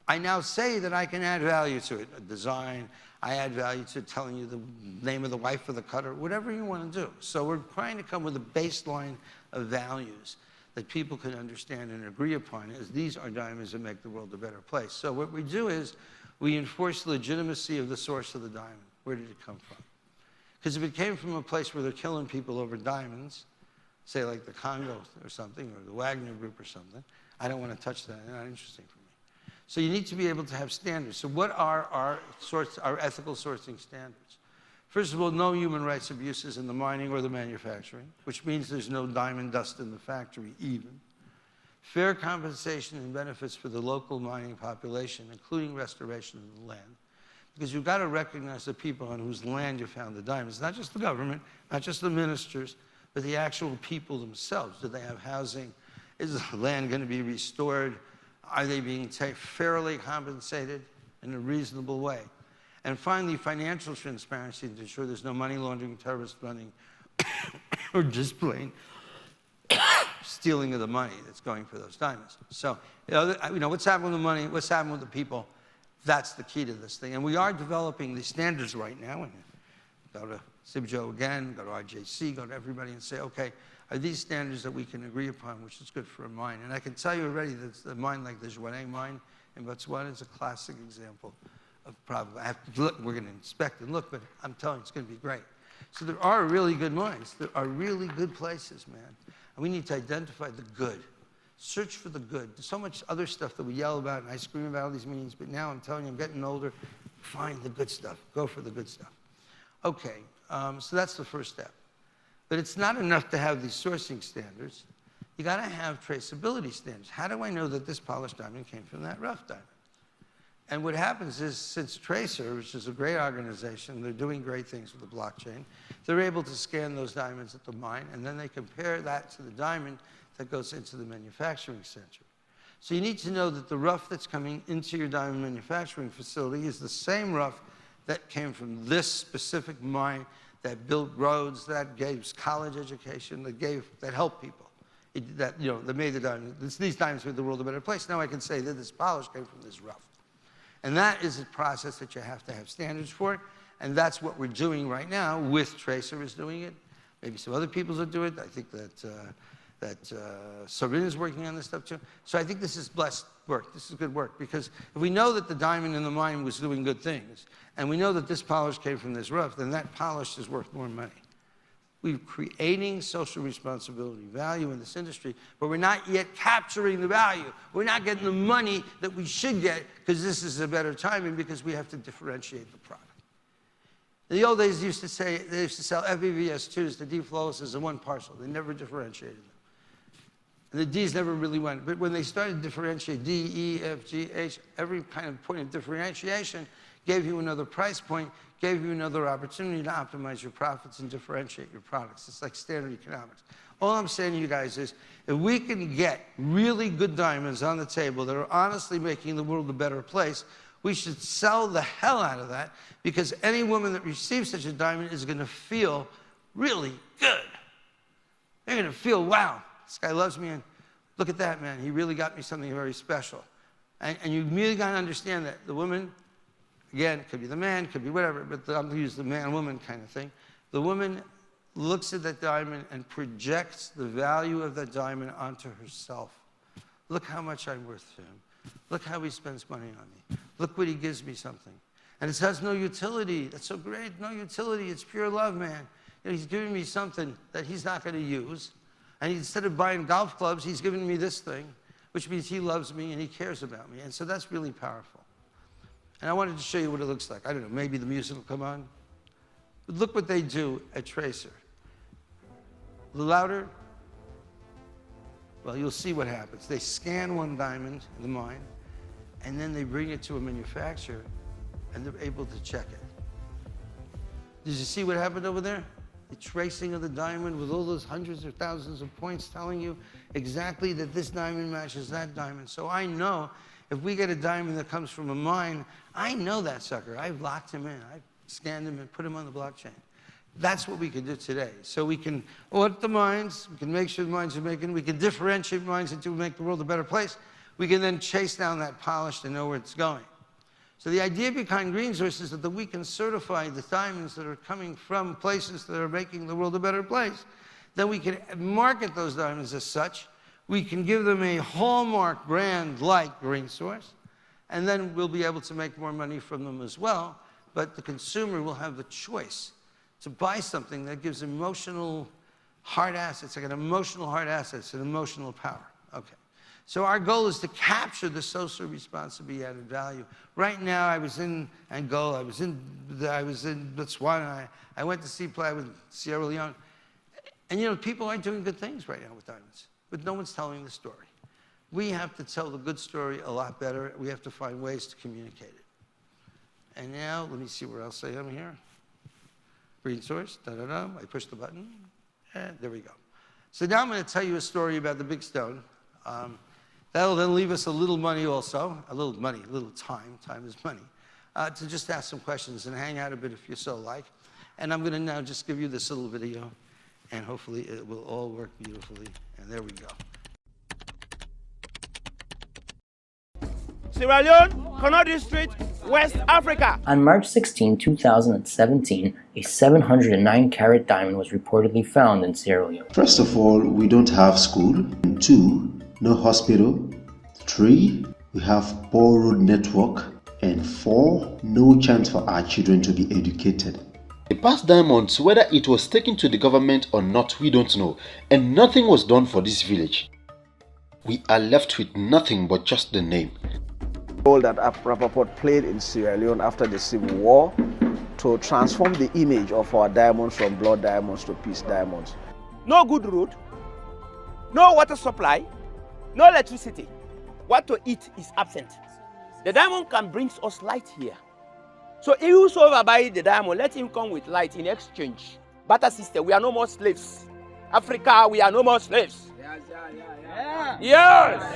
I now say that I can add value to it, a design. I add value to telling you the name of the wife of the cutter, whatever you want to do. So we're trying to come with a baseline of values that people can understand and agree upon, as these are diamonds that make the world a better place. So what we do is we enforce the legitimacy of the source of the diamond. Where did it come from? Because if it came from a place where they're killing people over diamonds, say like the Congo or something, or the Wagner Group or something, I don't want to touch that. It's not interesting for me. So you need to be able to have standards. So what are our ethical sourcing standards? First of all, no human rights abuses in the mining or the manufacturing, which means there's no diamond dust in the factory even. Fair compensation and benefits for the local mining population, including restoration of the land. Because you've got to recognize the people on whose land you found the diamonds. Not just the government, not just the ministers, but the actual people themselves. Do they have housing? Is the land going to be restored? Are they being fairly compensated in a reasonable way? And finally, financial transparency to ensure there's no money laundering, terrorist funding, or just plain stealing of the money that's going for those diamonds. So, what's happened with the money, what's happened with the people, that's the key to this thing. And we are developing the standards right now. And go to CIBJO again, go to RJC, go to everybody and say, okay, are these standards that we can agree upon, which is good for a mine? And I can tell you already that the mine like the Joinay mine in Botswana is a classic example of problem. I have to look, we're going to inspect and look, but I'm telling you, it's going to be great. So there are really good mines. There are really good places, man. And we need to identify the good. Search for the good. There's so much other stuff that we yell about and I scream about all these meetings, but now I'm telling you, I'm getting older. Find the good stuff. Go for the good stuff. Okay, so that's the first step. But it's not enough to have these sourcing standards. You got to have traceability standards. How do I know that this polished diamond came from that rough diamond? And what happens is, since Tracer, which is a great organization, they're doing great things with the blockchain, they're able to scan those diamonds at the mine, and then they compare that to the diamond that goes into the manufacturing center. So you need to know that the rough that's coming into your diamond manufacturing facility is the same rough that came from this specific mine that built roads, that gave college education, that helped people. That made the diamond. These diamonds made the world a better place. Now I can say that this polish came from this rough. And that is a process that you have to have standards for. And that's what we're doing right now with Tracer is doing it. Maybe some other people will do it. I think that Sorin is working on this stuff too. So I think this is blessed work. This is good work. Because if we know that the diamond in the mine was doing good things, and we know that this polish came from this rough, then that polish is worth more money. We're creating social responsibility, value in this industry, but we're not yet capturing the value. We're not getting the money that we should get because this is a better timing because we have to differentiate the product. In the old days, they used to sell FEVS2s, the D flawless as a one parcel. They never differentiated them. And the Ds never really went. But when they started to differentiate D, E, F, G, H, every kind of point of differentiation gave you another price point, gave you another opportunity to optimize your profits and differentiate your products. It's like standard economics. All I'm saying to you guys is, if we can get really good diamonds on the table that are honestly making the world a better place, we should sell the hell out of that, because any woman that receives such a diamond is going to feel really good. They're going to feel, wow, this guy loves me, and look at that, man. He really got me something very special. And you really got to understand that the woman, again, it could be the man, could be whatever, but I'm going to use the man-woman kind of thing. The woman looks at that diamond and projects the value of that diamond onto herself. Look how much I'm worth to him. Look how he spends money on me. Look what he gives me something. And it has no utility. That's so great. No utility. It's pure love, man. He's giving me something that he's not going to use. And instead of buying golf clubs, he's giving me this thing, which means he loves me and he cares about me. And so that's really powerful. And I wanted to show you what it looks like. I don't know, maybe the music will come on. But look what they do at Tracer. A little louder. Well, you'll see what happens. They scan one diamond in the mine, and then they bring it to a manufacturer, and they're able to check it. Did you see what happened over there? The tracing of the diamond with all those hundreds of thousands of points telling you exactly that this diamond matches that diamond. So I know if we get a diamond that comes from a mine, I know that sucker. I've locked him in. I've scanned him and put him on the blockchain. That's what we can do today. So we can audit the mines. We can make sure the mines are making. We can differentiate mines until we make the world a better place. We can then chase down that polish to know where it's going. So the idea behind green source is that we can certify the diamonds that are coming from places that are making the world a better place. Then we can market those diamonds as such. We can give them a hallmark brand like Green Source, and then we'll be able to make more money from them as well. But the consumer will have the choice to buy something that gives emotional hard assets, like an emotional hard assets, an emotional power. Okay. So our goal is to capture the social responsibility added value. Right now, I was in Angola, I was in Botswana, I went to see play with Sierra Leone. And you know, people are doing good things right now with diamonds, but no one's telling the story. We have to tell the good story a lot better. We have to find ways to communicate it. And now, let me see where else I am here. Green source, da-da-da, I push the button, and there we go. So now I'm gonna tell you a story about the big stone. That'll then leave us a little money also, a little time is money, to just ask some questions and hang out a bit if you so like. And I'm gonna now just give you this little video, and hopefully it will all work beautifully. And there we go. Sierra Leone, Connaught District, West Africa. On March 16, 2017, a 709-carat diamond was reportedly found in Sierra Leone. First of all, we don't have school. 2, no hospital. 3, we have poor road network. And 4, no chance for our children to be educated. The past diamonds, whether it was taken to the government or not, we don't know. And nothing was done for this village. We are left with nothing but just the name. The role that Rapaport played in Sierra Leone after the Civil War to transform the image of our diamonds from blood diamonds to peace diamonds. No good road, no water supply, no electricity. What to eat is absent. The diamond can bring us light here. So if whosoever buy the diamond, let him come with light in exchange. Barter system, we are no more slaves. Africa, we are no more slaves. Yes.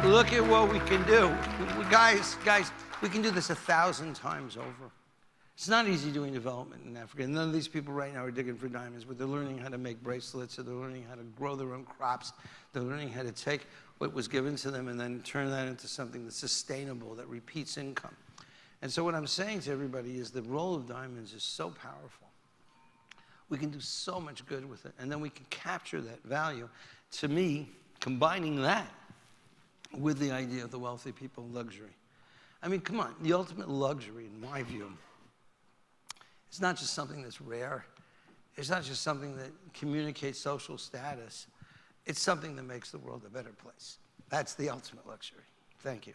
Look at what we can do. Guys, we can do this 1,000 times over. It's not easy doing development in Africa. None of these people right now are digging for diamonds, but they're learning how to make bracelets, or they're learning how to grow their own crops. They're learning how to take what was given to them and then turn that into something that's sustainable, that repeats income. And so what I'm saying to everybody is the role of diamonds is so powerful. We can do so much good with it, and then we can capture that value. To me, combining that with the idea of the wealthy people luxury. I mean, come on, the ultimate luxury, in my view, it's not just something that's rare. It's not just something that communicates social status. It's something that makes the world a better place. That's the ultimate luxury. Thank you.